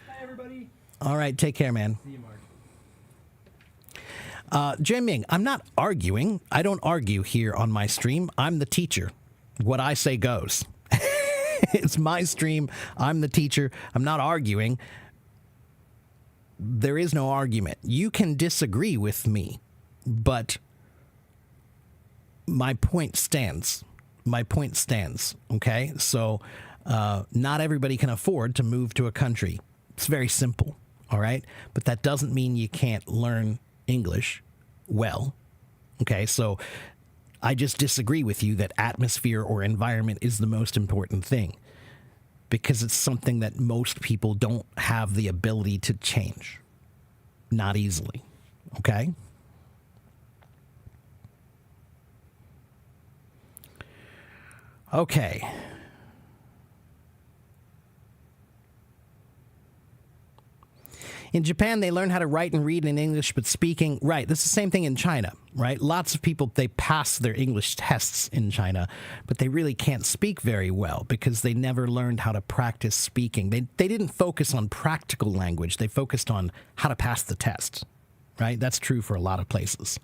Bye, everybody. All right, take care, man. See you, Mark. Ming, I'm not arguing. I don't argue here on my stream. I'm the teacher. What I say goes. It's my stream. I'm the teacher. I'm not arguing. There is no argument. You can disagree with me, but my point stands. My point stands, okay? So not everybody can afford to move to a country. It's very simple, all right? But that doesn't mean you can't learn English well, okay? So I just disagree with you that atmosphere or environment is the most important thing, because it's something that most people don't have the ability to change. Not easily. Okay? Okay. In Japan, they learn how to write and read in English, but speaking, right, this is the same thing in China, right? Lots of people, they pass their English tests in China, but they really can't speak very well because they never learned how to practice speaking. They didn't focus on practical language. They focused on how to pass the test, right? That's true for a lot of places.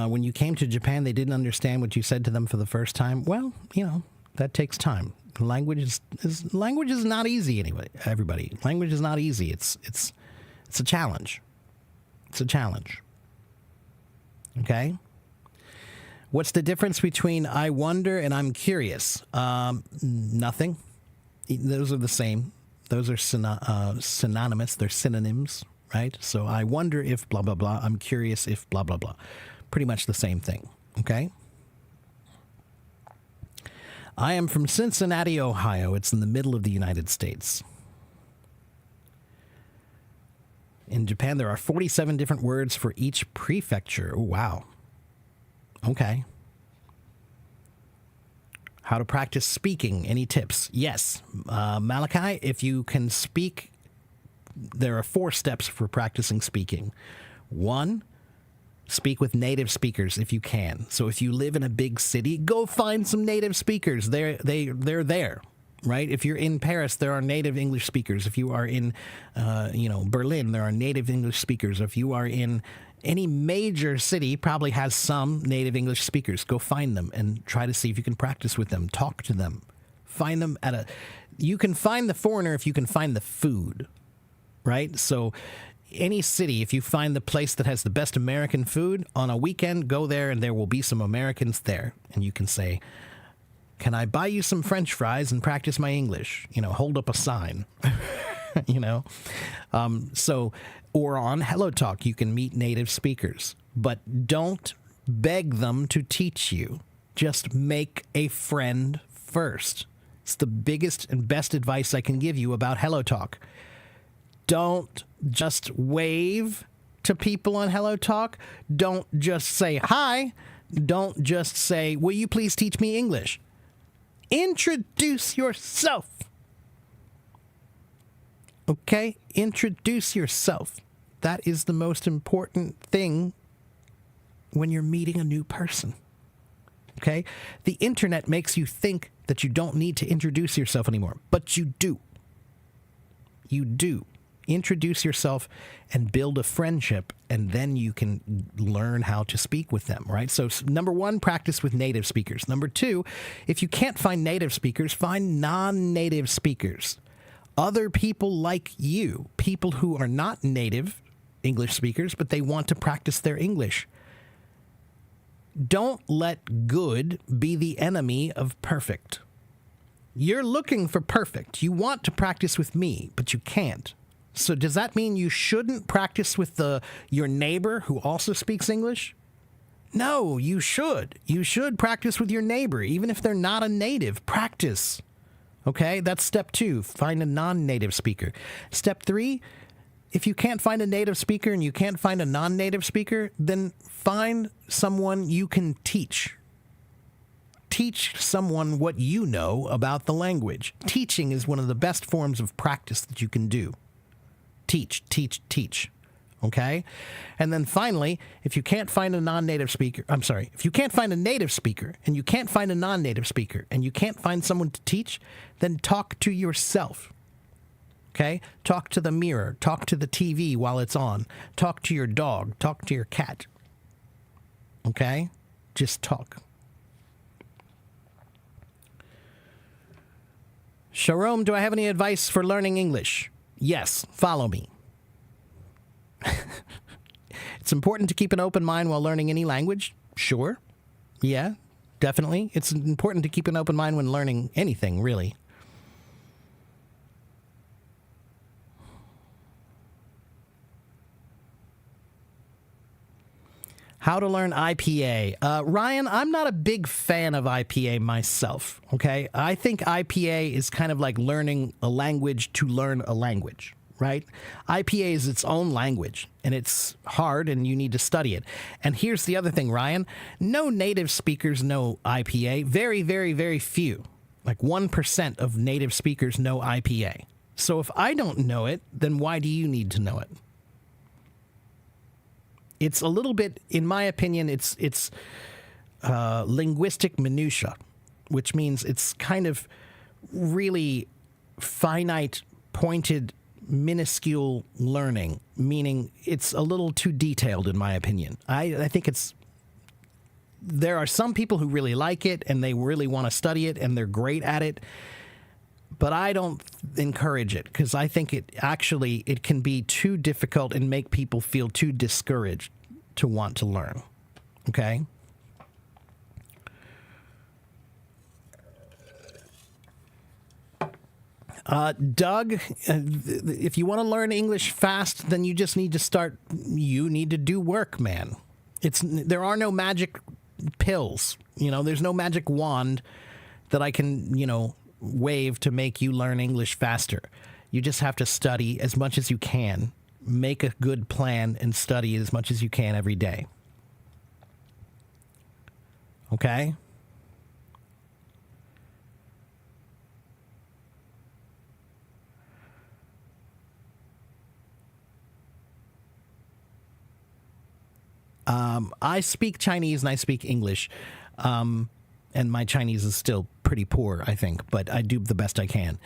When you came to Japan, they didn't understand what you said to them for the first time. Well, that takes time. Language is not easy anyway. Everybody, language is not easy. It's a challenge. It's a challenge. Okay. What's the difference between I wonder and I'm curious? Nothing. Those are the same. Those are synonymous. They're synonyms, right? So I wonder if blah, blah, blah. I'm curious if blah, blah, blah. Pretty much the same thing, okay? I am from Cincinnati, Ohio. It's in the middle of the United States. In Japan, there are 47 different words for each prefecture. Oh, wow. Okay. How to practice speaking. Any tips? Yes. Malachi, if you can speak, there are 4 steps for practicing speaking. 1, speak with native speakers if you can. So if you live in a big city, go find some native speakers. They're there, right? If you're in Paris, there are native English speakers. If you are in, Berlin, there are native English speakers. If you are in any major city, probably has some native English speakers. Go find them and try to see if you can practice with them. Talk to them. Find them you can find the foreigner if you can find the food, right? So any city, if you find the place that has the best American food on a weekend, go there and there will be some Americans there. And you can say, can I buy you some French fries and practice my English? Hold up a sign, or on Hello Talk, you can meet native speakers, but don't beg them to teach you. Just make a friend first. It's the biggest and best advice I can give you about Hello Talk. Don't just wave to people on Hello Talk. Don't just say hi. Don't just say, will you please teach me English? Introduce yourself. Okay? Introduce yourself. That is the most important thing when you're meeting a new person. Okay? The internet makes you think that you don't need to introduce yourself anymore, but you do. You do. Introduce yourself and build a friendship, and then you can learn how to speak with them, right? So number one, practice with native speakers. Number two, if you can't find native speakers, find non-native speakers. Other people like you, people who are not native English speakers, but they want to practice their English. Don't let good be the enemy of perfect. You're looking for perfect. You want to practice with me, but you can't. So does that mean you shouldn't practice with your neighbor who also speaks English? No, you should. You should practice with your neighbor, even if they're not a native. Practice. Okay, that's step 2. Find a non-native speaker. Step 3, if you can't find a native speaker and you can't find a non-native speaker, then find someone you can teach. Teach someone what you know about the language. Teaching is one of the best forms of practice that you can do. Teach, teach, teach. Okay? And then finally, if you can't find a non-native speaker, if you can't find a native speaker and you can't find a non-native speaker and you can't find someone to teach, then talk to yourself. Okay? Talk to the mirror. Talk to the TV while it's on. Talk to your dog. Talk to your cat. Okay? Just talk. Sharon, do I have any advice for learning English? Yes, follow me. It's important to keep an open mind while learning any language. Sure. Yeah, definitely. It's important to keep an open mind when learning anything, really. How to learn IPA. Ryan, I'm not a big fan of IPA myself, okay? I think IPA is kind of like learning a language to learn a language, right? IPA is its own language, and it's hard, and you need to study it. And here's the other thing, Ryan. No native speakers know IPA. Very, very, very few. Like 1% of native speakers know IPA. So if I don't know it, then why do you need to know it? It's a little bit, in my opinion, it's linguistic minutia, which means it's kind of really finite, pointed, minuscule learning, meaning it's a little too detailed, in my opinion. I think there are some people who really like it and they really want to study it and they're great at it. But I don't encourage it because I think it can be too difficult and make people feel too discouraged to want to learn. Okay? Doug, if you want to learn English fast, then you just need to do work, man. There are no magic pills. There's no magic wand that I can, wave to make you learn English faster. You just have to study as much as you can. Make a good plan and study as much as you can every day. Okay? I speak Chinese and I speak English. And my Chinese is still pretty poor, I think, but I do the best I can.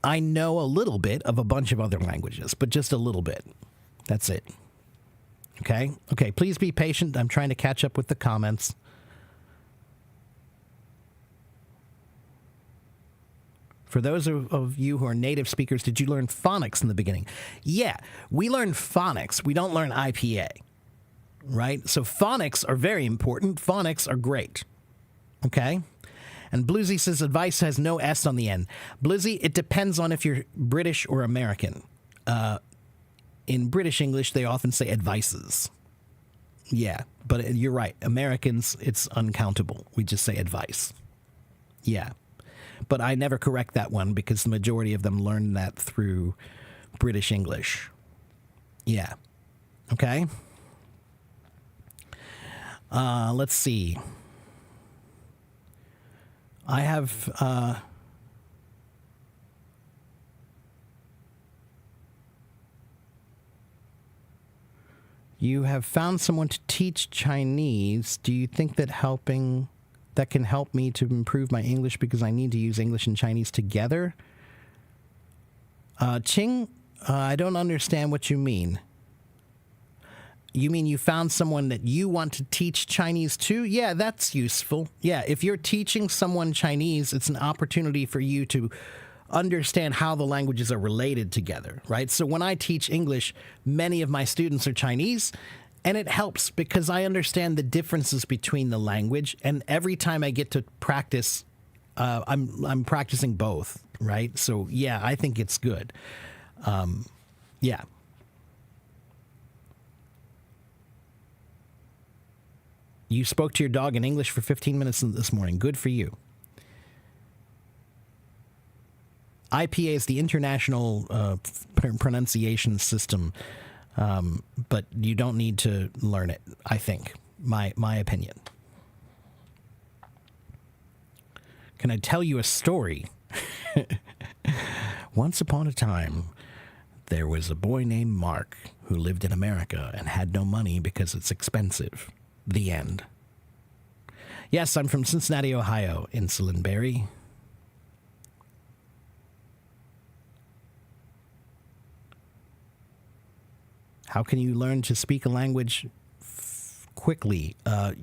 I know a little bit of a bunch of other languages, but just a little bit. That's it. Okay? Okay, please be patient. I'm trying to catch up with the comments. For those of you who are native speakers, did you learn phonics in the beginning? Yeah, we learn phonics. We don't learn IPA. Right? So phonics are very important. Phonics are great. Okay? And Blizzy says advice has no S on the end. Blizzy, it depends on if you're British or American. In British English, they often say advices. Yeah, but you're right. Americans, it's uncountable. We just say advice. Yeah. But I never correct that one because the majority of them learn that through British English. Yeah. Okay? Let's see. I have You have found someone to teach Chinese. Do you think that can help me to improve my English because I need to use English and Chinese together? Ching, I don't understand what you mean. You mean you found someone that you want to teach Chinese to? Yeah, that's useful. Yeah, if you're teaching someone Chinese, it's an opportunity for you to understand how the languages are related together, right? So when I teach English, many of my students are Chinese, and it helps because I understand the differences between the language, and every time I get to practice, I'm practicing both, right? So yeah, I think it's good. Yeah. You spoke to your dog in English for 15 minutes this morning. Good for you. IPA is the international pronunciation system, but you don't need to learn it, I think. My opinion. Can I tell you a story? Once upon a time, there was a boy named Mark who lived in America and had no money because it's expensive. The end. Yes, I'm from Cincinnati, Ohio, Insulin Berry. How can you learn to speak a language quickly?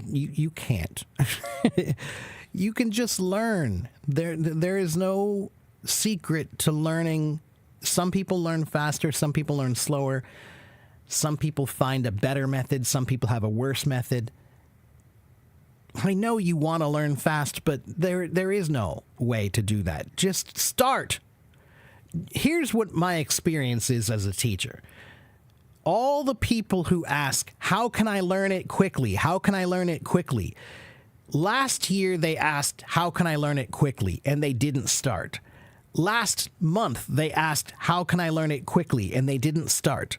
You can't. You can just learn. There is no secret to learning. Some people learn faster. Some people learn slower. Some people find a better method. Some people have a worse method. I know you want to learn fast, but there is no way to do that. Just start. Here's what my experience is as a teacher. All the people who ask, how can I learn it quickly? How can I learn it quickly? Last year, they asked, how can I learn it quickly? And they didn't start. Last month, they asked, how can I learn it quickly? And they didn't start.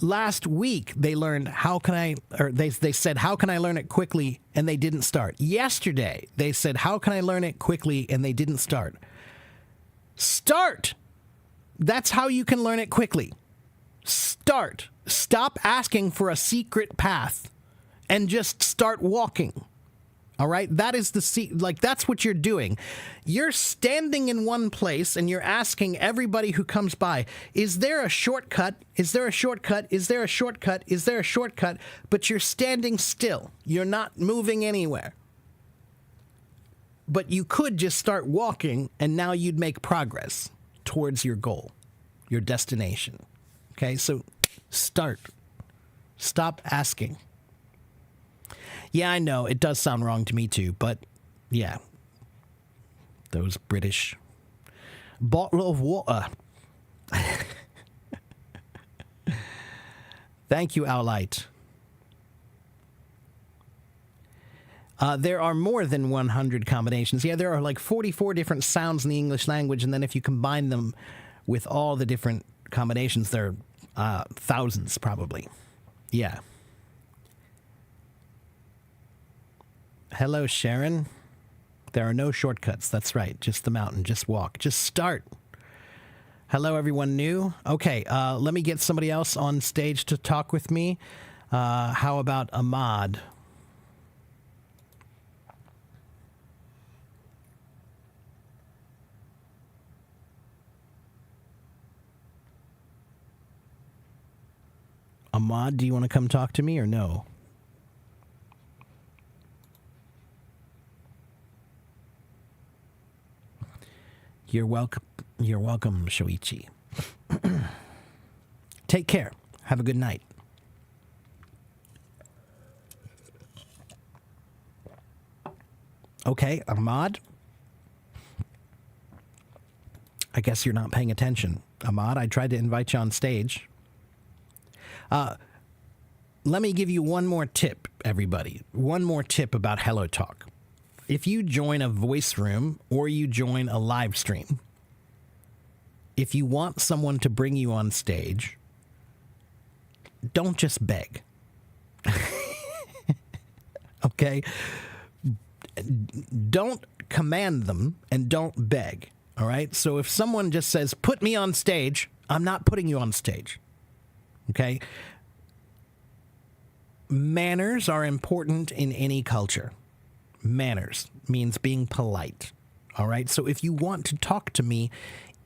Last week, they said, how can I learn it quickly? And they didn't start. Yesterday, they said, how can I learn it quickly? And they didn't start. Start! That's how you can learn it quickly. Start. Stop asking for a secret path and just start walking. All right? That is that's what you're doing. You're standing in one place and you're asking everybody who comes by, is there a shortcut? Is there a shortcut? Is there a shortcut? Is there a shortcut? But you're standing still. You're not moving anywhere. But you could just start walking and now you'd make progress towards your goal, your destination. Okay? So start. Stop asking. Yeah, I know. It does sound wrong to me too, but yeah. Those British bottle of water. Thank you, Owlite. There are more than 100 combinations. Yeah, there are like 44 different sounds in the English language, and then if you combine them with all the different combinations, there are thousands probably. Yeah. Hello, Sharon. There are no shortcuts. That's right. Just the mountain. Just walk. Just start. Hello, everyone new. Okay, let me get somebody else on stage to talk with me. How about Ahmad? Ahmad, do you want to come talk to me or no? You're welcome. You're welcome, Shoichi. Take care. Have a good night. Okay, Ahmad. I guess you're not paying attention. Ahmad, I tried to invite you on stage. Let me give you one more tip, everybody. One more tip about Hello Talk. If you join a voice room or you join a live stream, if you want someone to bring you on stage, don't just beg. Okay? Don't command them and don't beg. All right? So if someone just says, put me on stage, I'm not putting you on stage. Okay? Manners are important in any culture. Manners means being polite. All right? So if you want to talk to me,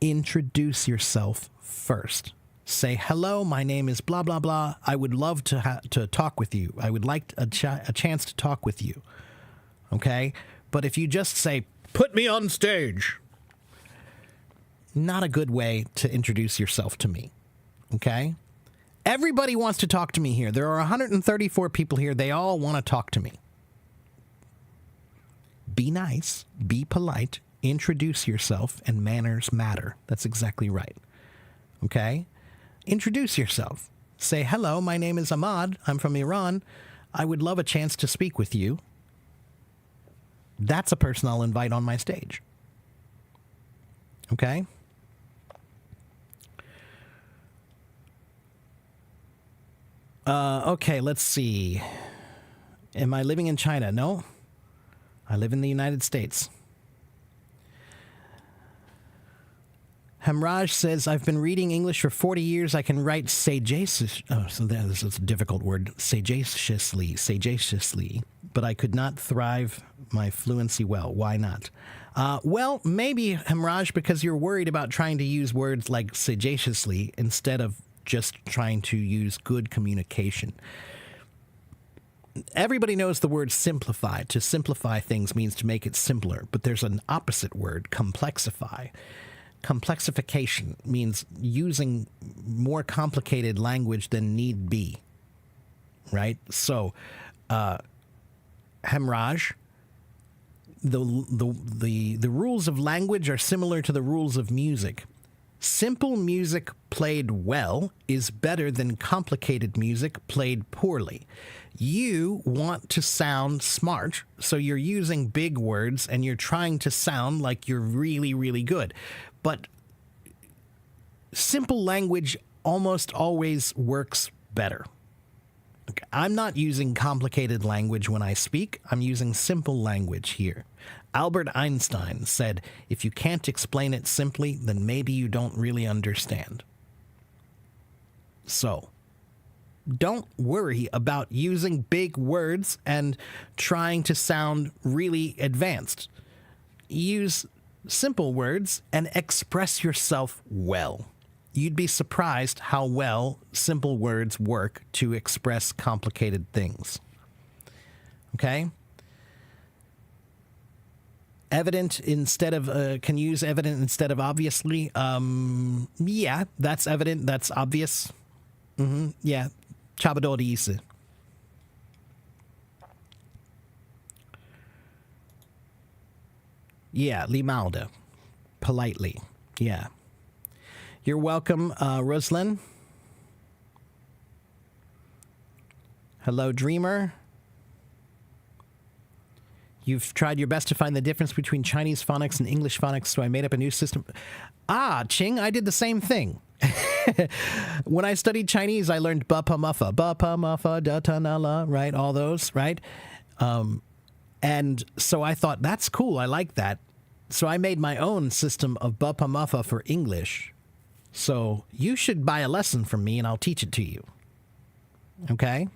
introduce yourself first. Say, hello, my name is blah, blah, blah. I would love to talk with you. I would like a chance to talk with you. Okay? But if you just say, put me on stage, not a good way to introduce yourself to me. Okay? Everybody wants to talk to me here. There are 134 people here. They all want to talk to me. Be nice, be polite, introduce yourself, and manners matter. That's exactly right. Okay? Introduce yourself. Say, hello, my name is Ahmad. I'm from Iran. I would love a chance to speak with you. That's a person I'll invite on my stage. Okay? Okay, let's see. Am I living in China? No. I live in the United States. Hamraj says, I've been reading English for 40 years. I can write sagaciously. Oh, so this is a difficult word. Sagaciously. But I could not thrive my fluency well. Why not? Well, maybe, Hamraj, because you're worried about trying to use words like sagaciously instead of just trying to use good communication. Everybody knows the word simplify. To simplify things means to make it simpler. But there's an opposite word, complexify. Complexification means using more complicated language than need be, right? So, Hamraj, the rules of language are similar to the rules of music. Simple music played well is better than complicated music played poorly. You want to sound smart, so you're using big words and you're trying to sound like you're really, really good. But simple language almost always works better. I'm not using complicated language when I speak. I'm using simple language here. Albert Einstein said, if you can't explain it simply, then maybe you don't really understand. So, don't worry about using big words and trying to sound really advanced. Use simple words and express yourself well. You'd be surprised how well simple words work to express complicated things. Okay? Evident instead of, can you use evident instead of obviously? Yeah, that's evident, that's obvious. Yeah, Chabador dice. Yeah, limalda. Politely. Yeah. You're welcome, Roslyn. Hello, Dreamer. You've tried your best to find the difference between Chinese phonics and English phonics, so I made up a new system. Ah, Ching, I did the same thing. When I studied Chinese, I learned ba-pa muffa, da-ta-na-la, right? All those, right? And so I thought, that's cool. I like that. So I made my own system of ba-pa muffa for English. So you should buy a lesson from me and I'll teach it to you. Okay?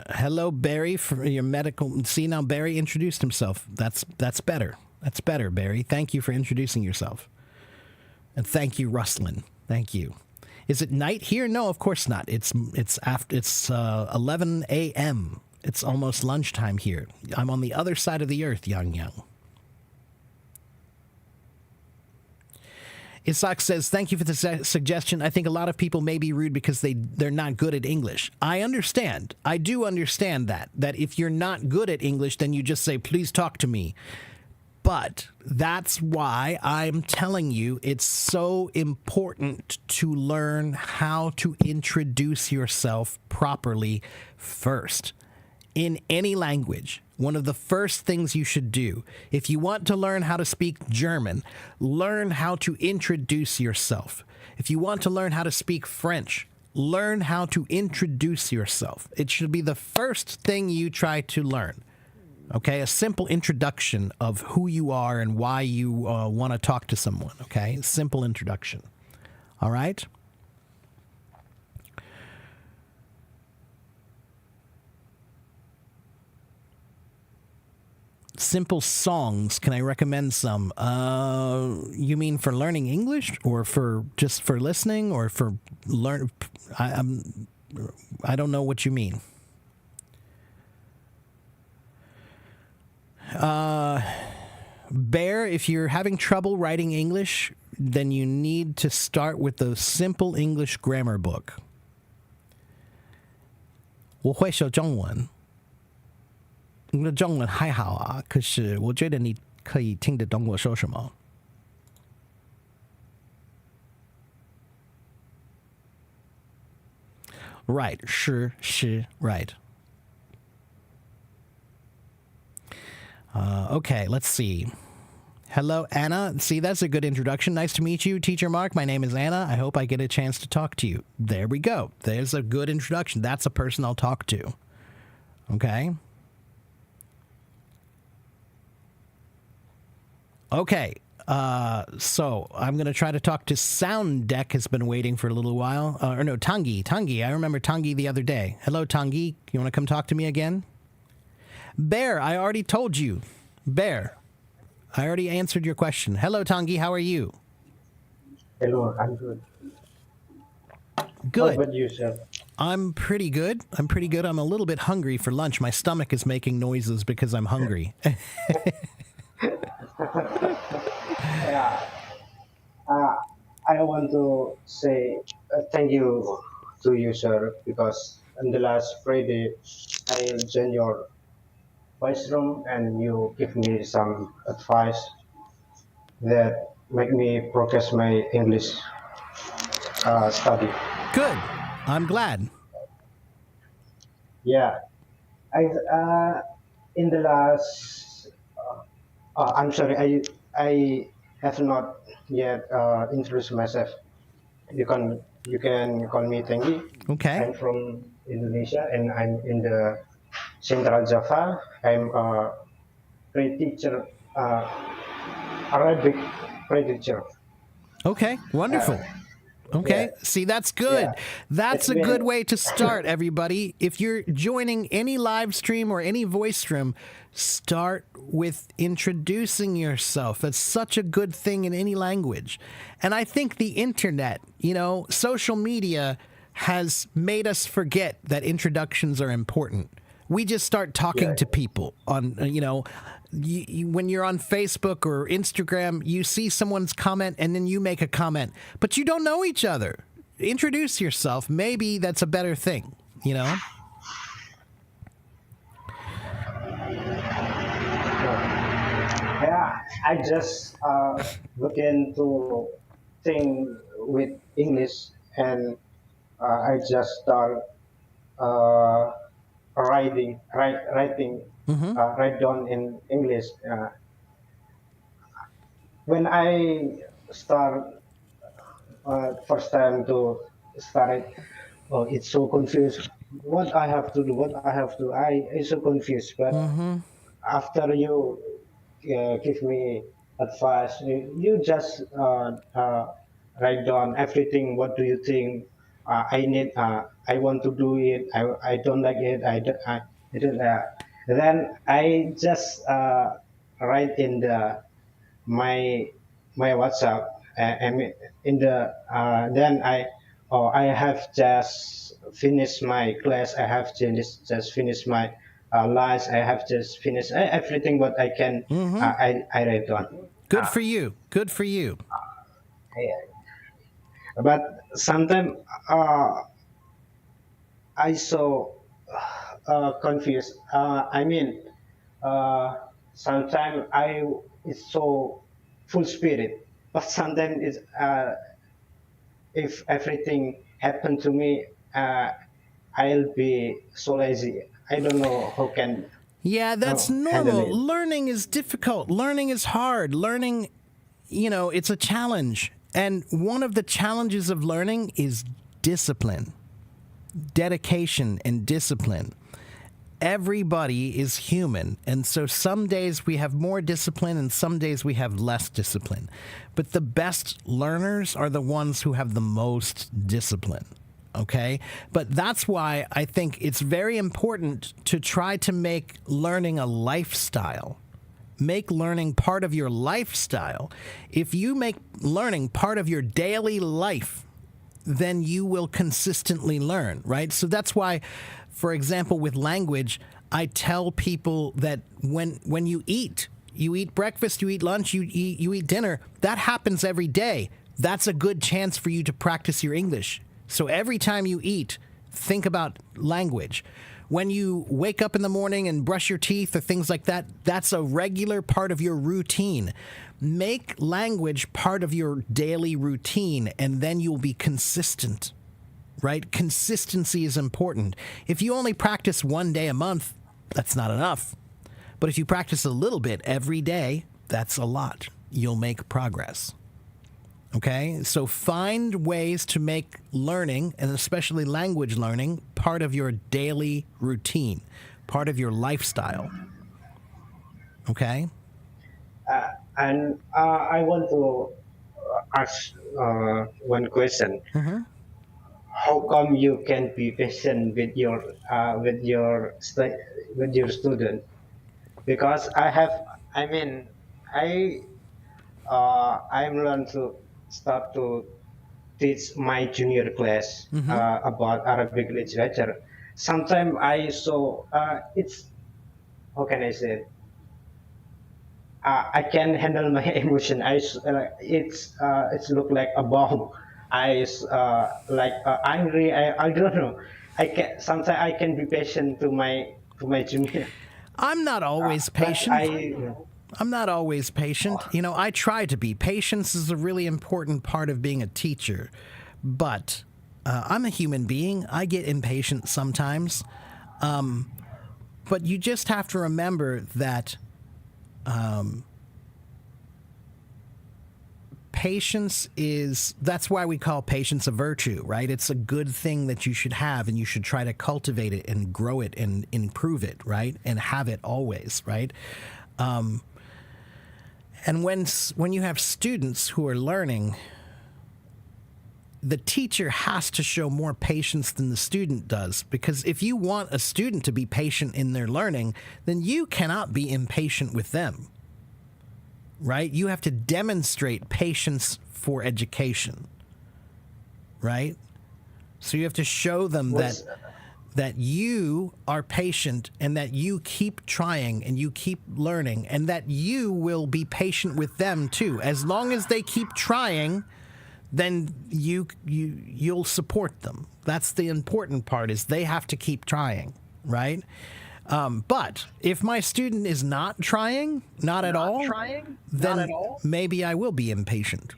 Hello, Barry, for your medical. See, now Barry introduced himself. That's better. That's better, Barry. Thank you for introducing yourself. And thank you, Rustlin. Thank you. Is it night here? No, of course not. It's 11 a.m. It's almost lunchtime here. I'm on the other side of the earth, Yang. Isaac says, thank you for the suggestion. I think a lot of people may be rude because they're not good at English. I understand. I do understand that if you're not good at English, then you just say, please talk to me. But that's why I'm telling you it's so important to learn how to introduce yourself properly first. In any language, one of the first things you should do, if you want to learn how to speak German, learn how to introduce yourself. If you want to learn how to speak French, learn how to introduce yourself. It should be the first thing you try to learn. Okay, a simple introduction of who you are and why you want to talk to someone. Okay, simple introduction. All right. Simple songs. Can I recommend some? You mean for learning English, or for just for listening, or for learn? I don't know what you mean. Bear, if you're having trouble writing English, then you need to start with the Simple English Grammar Book. 我会说中文。你的中文还好啊，可是我觉得你可以听得懂我说什么。Right, 是 right. Okay, let's see. Hello, Anna. See, that's a good introduction. Nice to meet you, Teacher Mark. My name is Anna. I hope I get a chance to talk to you. There we go. There's a good introduction. That's a person I'll talk to. Okay. Okay. So I'm going to try to talk to Sound Deck. Has been waiting for a little while. Or no, Tangi. I remember Tangi the other day. Hello, Tangi. You want to come talk to me again? Bear, I already told you. Bear, I already answered your question. Hello, Tangi. How are you? Hello, I'm good. Good. How about you, sir? I'm pretty good. I'm a little bit hungry for lunch. My stomach is making noises because I'm hungry. Yeah. I want to say thank you to you, sir, because on the last Friday, I joined your voice room and you give me some advice that make me progress my English study. Good. I'm glad. Yeah. I in the last I'm sorry, I have not yet introduced myself. You can call me Tengi. Okay. I'm from Indonesia and I'm in the Central Java. I'm a pre-teacher, Arabic pre-teacher. Okay. Wonderful. Okay. Yeah. See, that's good. Yeah. That's a It's good been- way to start, everybody. If you're joining any live stream or any voice stream, start with introducing yourself. That's such a good thing in any language. And I think the internet, social media has made us forget that introductions are important. We just start talking Yeah. to people on, when you're on Facebook or Instagram, you see someone's comment and then you make a comment, but you don't know each other. Introduce yourself. Maybe that's a better thing, Yeah, I just look into thing with English and I just start writing, write down in English. When I start first time to start it, oh, it's so confused. What I have to do, what I have to, I so confused. But after you give me advice, you just write down everything. What do you think? I need. I want to do it. I don't like it. I don't. Then I just write in the my WhatsApp. And in the then I have just finished my class. I have just finished my lunch. I have just finished everything what I can. I write down. Good for you. Good for you. But sometimes I so confused. Sometimes I is so full spirit, but sometimes it's if everything happened to me, I'll be so lazy. I don't know how can. Yeah, that's handle normal. it. Learning is difficult. Learning is hard. Learning, it's a challenge. And one of the challenges of learning is discipline, dedication and discipline. everybody is human. And so some days we have more discipline and some days we have less discipline. But the best learners are the ones who have the most discipline. Okay? But that's why I think it's very important to try to make learning a lifestyle. Make learning part of your lifestyle. If you make learning part of your daily life, then you will consistently learn, right? So that's why, for example, with language, I tell people that when you eat breakfast, you eat lunch, you eat dinner, that happens every day. That's a good chance for you to practice your English. So every time you eat, think about language. When you wake up in the morning and brush your teeth or things like that, that's a regular part of your routine. Make language part of your daily routine, and then you'll be consistent, right? Consistency is important. If you only practice one day a month, that's not enough. But if you practice a little bit every day, that's a lot. You'll make progress. Okay, so find ways to make learning, and especially language learning, part of your daily routine, part of your lifestyle. Okay? And I want to ask one question. How come you can be patient with your student? Because I'm learned to start to teach my junior class about Arabic literature. Sometimes I saw it's how can I say it? I can handle my emotion. It's look like a bomb. Angry. I don't know. I can sometimes I can be patient to my junior. I'm not always patient. I'm not always patient. You know, I try to be. Patience is a really important part of being a teacher. But I'm a human being. I get impatient sometimes. But you just have to remember that patience that's why we call patience a virtue, right? It's a good thing that you should have, and you should try to cultivate it and grow it and improve it, right? And have it always, right? And when you have students who are learning, the teacher has to show more patience than the student does, because if you want a student to be patient in their learning, then you cannot be impatient with them, right? You have to demonstrate patience for education, right? So you have to show them that you are patient and that you keep trying and you keep learning, and that you will be patient with them too. As long as they keep trying, then you'll support them. That's the important part, is they have to keep trying, right? But if my student is not trying, not at all, then maybe I will be impatient.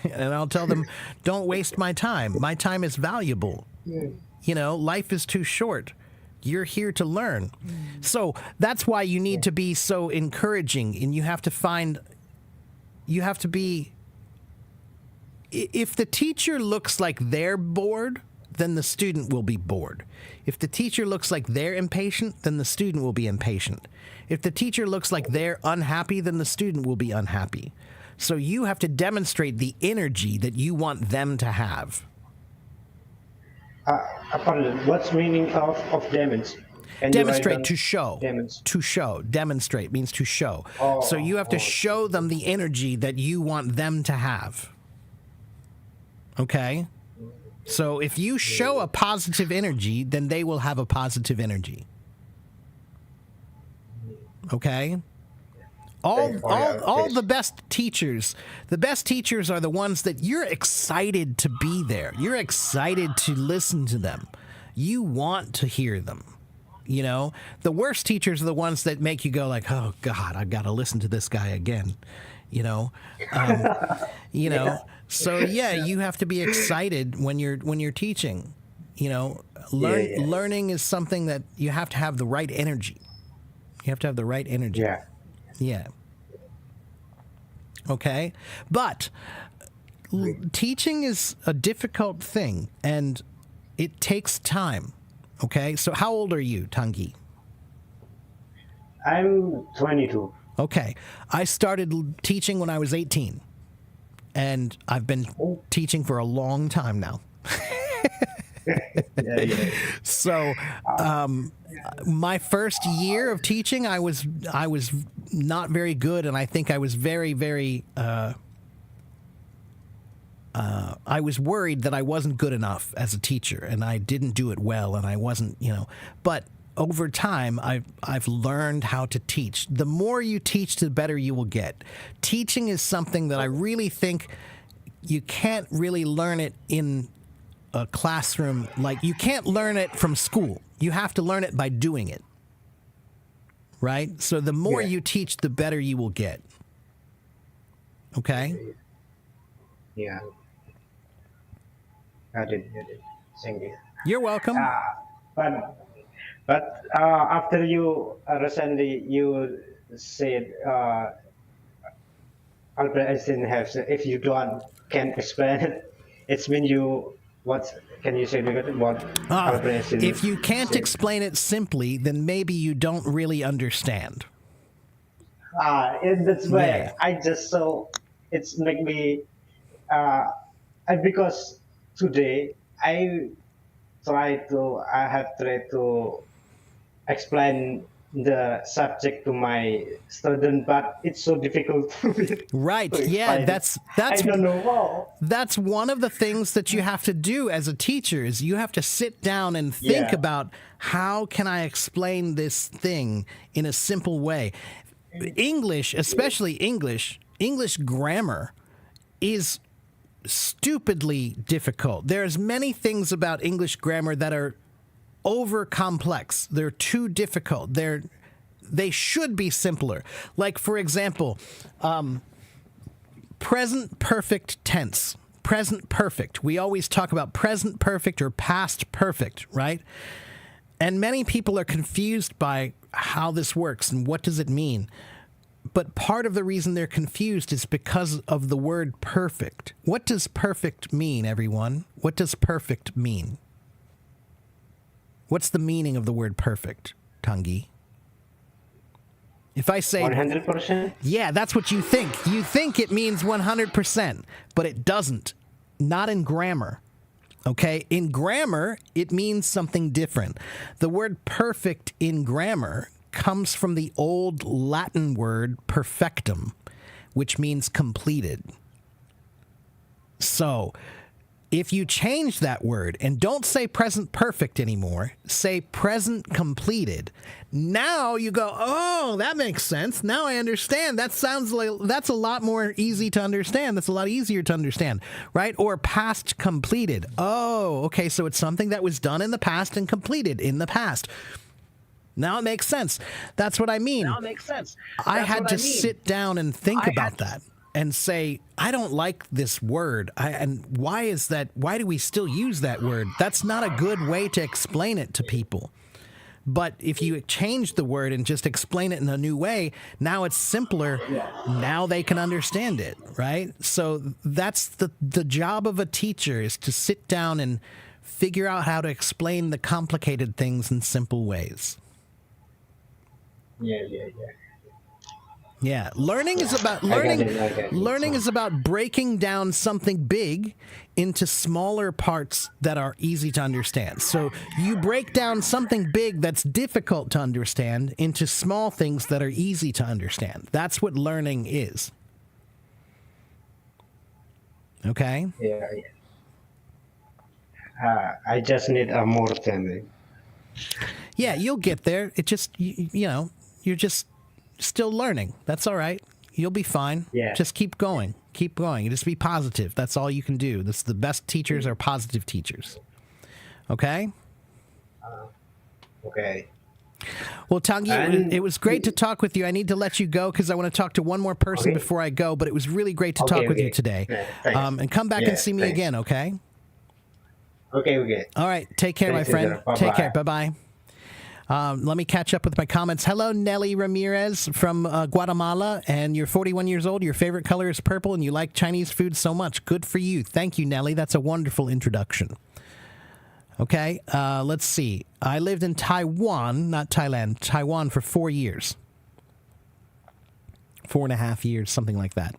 And I'll tell them, don't waste my time. My time is valuable. You know, life is too short. You're here to learn. So that's why you need to be so encouraging, and you have to be, if the teacher looks like they're bored, then the student will be bored. If the teacher looks like they're impatient, then the student will be impatient. If the teacher looks like they're unhappy, then the student will be unhappy. So you have to demonstrate the energy that you want them to have. Pardon, what's meaning of demonstrate? Demonstrate, to show. Demonstrate. To show. Demonstrate means to show. So you have to show them the energy that you want them to have. Okay? So if you show a positive energy, then they will have a positive energy. Okay? All the best teachers are the ones that you're excited to be there. You're excited to listen to them. You want to hear them. You know, the worst teachers are the ones that make you go like, oh God, I've got to listen to this guy again. You know, so yeah, you have to be excited when you're teaching. You know, learning is something that you have to have the right energy. You have to have the right energy. Yeah. Yeah. Okay. But teaching is a difficult thing, and it takes time. Okay, so how old are you, Tanguy? I'm 22. Okay, I started teaching when I was 18, and I've been teaching for a long time now. Yeah. So, my first year of teaching, I was not very good, and I think I was very, very. I was worried that I wasn't good enough as a teacher, and I didn't do it well, and I wasn't, But over time, I've learned how to teach. The more you teach, the better you will get. Teaching is something that I really think you can't really learn it in a classroom. Like, you can't learn it from school. You have to learn it by doing it. Right? So the more you teach, the better you will get. Okay? Yeah. Got it. Thank you. You're welcome. But after you recently you said Albert Einstein has, if you don't can explain it, it's mean you what can you say what Albert Einstein if you can't said? explain it simply, then maybe you don't really understand. In this way, Yeah. I just so it's make me because today I have tried to explain the subject to my student, but it's so difficult to me Right. to Yeah, explain. that's I don't know how. That's one of the things that you have to do as a teacher is you have to sit down and think Yeah. about how can I explain this thing in a simple way. English, especially English grammar is stupidly difficult. There's many things about English grammar that are over complex. They're too difficult. They should be simpler. Like, for example, present perfect tense. Present perfect. We always talk about present perfect or past perfect, right? And many people are confused by how this works and what does it mean. But part of the reason they're confused is because of the word perfect. What does perfect mean, everyone? What does perfect mean? What's the meaning of the word perfect, Tanguy? If I say 100%. yeah, that's what you think. You think it means 100%, but it doesn't. Not in grammar. Okay? In grammar, it means something different. The word perfect in grammar comes from the old Latin word perfectum, which means completed. So, if you change that word and don't say present perfect anymore, say present completed, now you go, oh, that makes sense. Now I understand. That sounds like that's a lot more easy to understand. That's a lot easier to understand, right? Or past completed. Oh, okay. So it's something that was done in the past and completed in the past. Now it makes sense. That's what I mean. Now it makes sense. I That's had what to I mean. sit down and think about that and say, I don't like this word. And why is that? Why do we still use that word? That's not a good way to explain it to people. But if you change the word and just explain it in a new way, now it's simpler. Now they can understand it, right? So that's the job of a teacher, is to sit down and figure out how to explain the complicated things in simple ways. Yeah. Yeah, learning is about I got it. Learning is about breaking down something big into smaller parts that are easy to understand. So you break down something big that's difficult to understand into small things that are easy to understand. That's what learning is. Okay? Yeah. I just need more time. Yeah, you'll get there. It just you're just still learning. That's all right. You'll be fine. Yeah. Just keep going. Keep going. Just be positive. That's all you can do. That's the best teachers are positive teachers. Okay? Okay. Well, Tanguy, And- it was great to talk with you. I need to let you go because I want to talk to one more person Okay. before I go, but it was really great to Okay, talk with you okay. today. Yeah, thanks. And come back Yeah, and see me thanks. again, okay? Okay. All right. Take care, my Thanks, friend. Cesar. Take Bye-bye. care. Bye-bye. Let me catch up with my comments. Hello, Nelly Ramirez from Guatemala, and you're 41 years old. Your favorite color is purple, and you like Chinese food so much. Good for you. Thank you, Nelly. That's a wonderful introduction. Okay, let's see. I lived in Taiwan, not Thailand, Taiwan for 4 years. 4.5 years, something like that.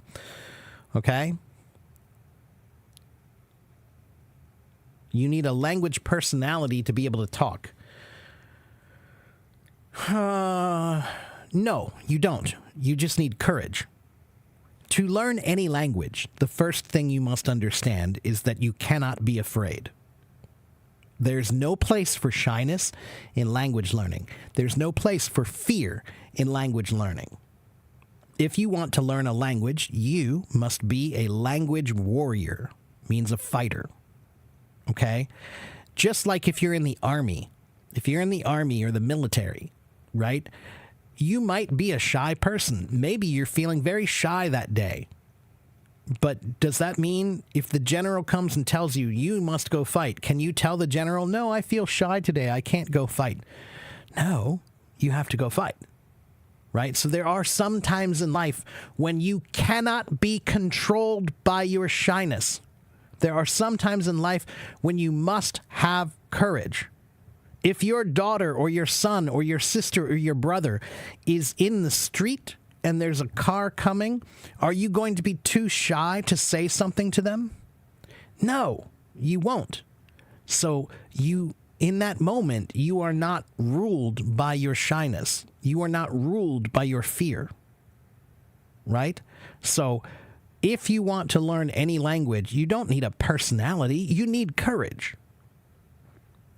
Okay? You need a language personality to be able to talk. No, you don't. You just need courage. To learn any language, the first thing you must understand is that you cannot be afraid. There's no place for shyness in language learning. There's no place for fear in language learning. If you want to learn a language, you must be a language warrior, means a fighter. Okay? Just like if you're in the army. If you're in the army or the military, right? You might be a shy person. Maybe you're feeling very shy that day. But does that mean if the general comes and tells you, you must go fight, can you tell the general, no, I feel shy today, I can't go fight? No, you have to go fight. Right? So there are some times in life when you cannot be controlled by your shyness. There are some times in life when you must have courage. If your daughter or your son or your sister or your brother is in the street and there's a car coming, are you going to be too shy to say something to them? No, you won't. So in that moment, you are not ruled by your shyness. You are not ruled by your fear. Right? So if you want to learn any language, you don't need a personality. You need courage.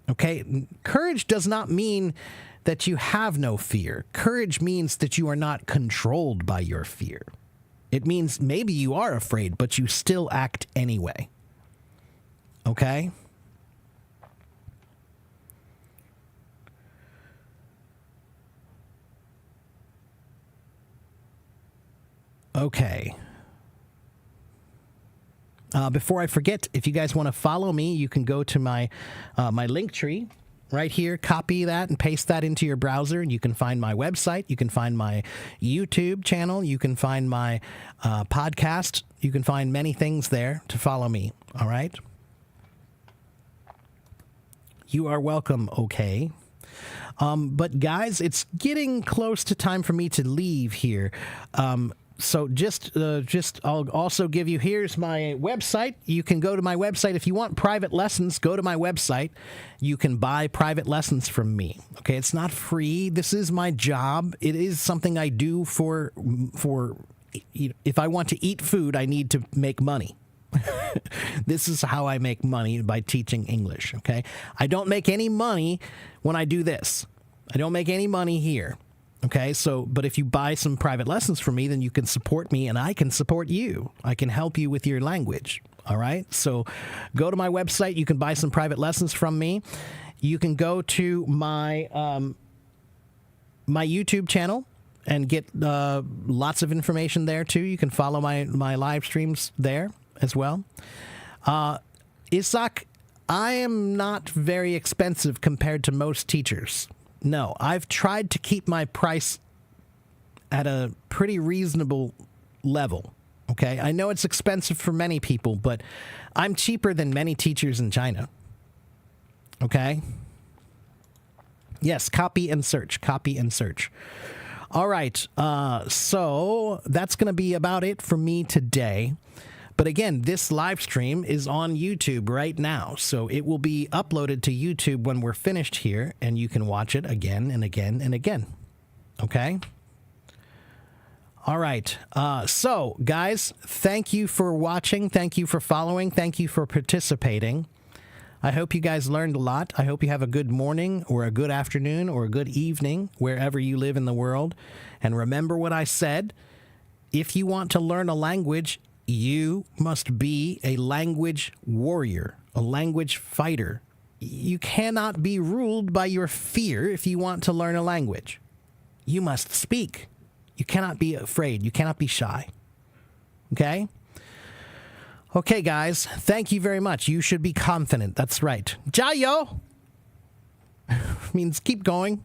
Okay? Courage does not mean that you have no fear. Courage means that you are not controlled by your fear. It means maybe you are afraid, but you still act anyway. Okay? Okay. Before I forget, if you guys want to follow me, you can go to my link tree right here, copy that and paste that into your browser, and you can find my website, you can find my YouTube channel, you can find my podcast, you can find many things there to follow me, all right? You are welcome, okay? But guys, it's getting close to time for me to leave here. So I'll also give you, here's my website. You can go to my website. If you want private lessons, go to my website. You can buy private lessons from me. Okay, it's not free. This is my job. It is something I do for if I want to eat food, I need to make money. This is how I make money, by teaching English, okay? I don't make any money when I do this. I don't make any money here. Okay, but if you buy some private lessons from me, then you can support me and I can support you. I can help you with your language. All right, so go to my website. You can buy some private lessons from me. You can go to my my YouTube channel and get lots of information there too. You can follow my live streams there as well. Isaac, I am not very expensive compared to most teachers. No, I've tried to keep my price at a pretty reasonable level, okay? I know it's expensive for many people, but I'm cheaper than many teachers in China, okay? Yes, copy and search. All right, so that's going to be about it for me today. But again, this live stream is on YouTube right now, so it will be uploaded to YouTube when we're finished here, and you can watch it again and again and again. Okay? All right. So, guys, thank you for watching. Thank you for following. Thank you for participating. I hope you guys learned a lot. I hope you have a good morning or a good afternoon or a good evening wherever you live in the world. And remember what I said. If you want to learn a language, you must be a language warrior, a language fighter. You cannot be ruled by your fear if you want to learn a language. You must speak. You cannot be afraid. You cannot be shy. Okay? Okay, guys. Thank you very much. You should be confident. That's right. 加油! Means keep going.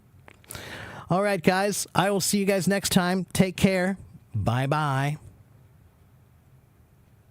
All right, guys. I will see you guys next time. Take care. Bye-bye.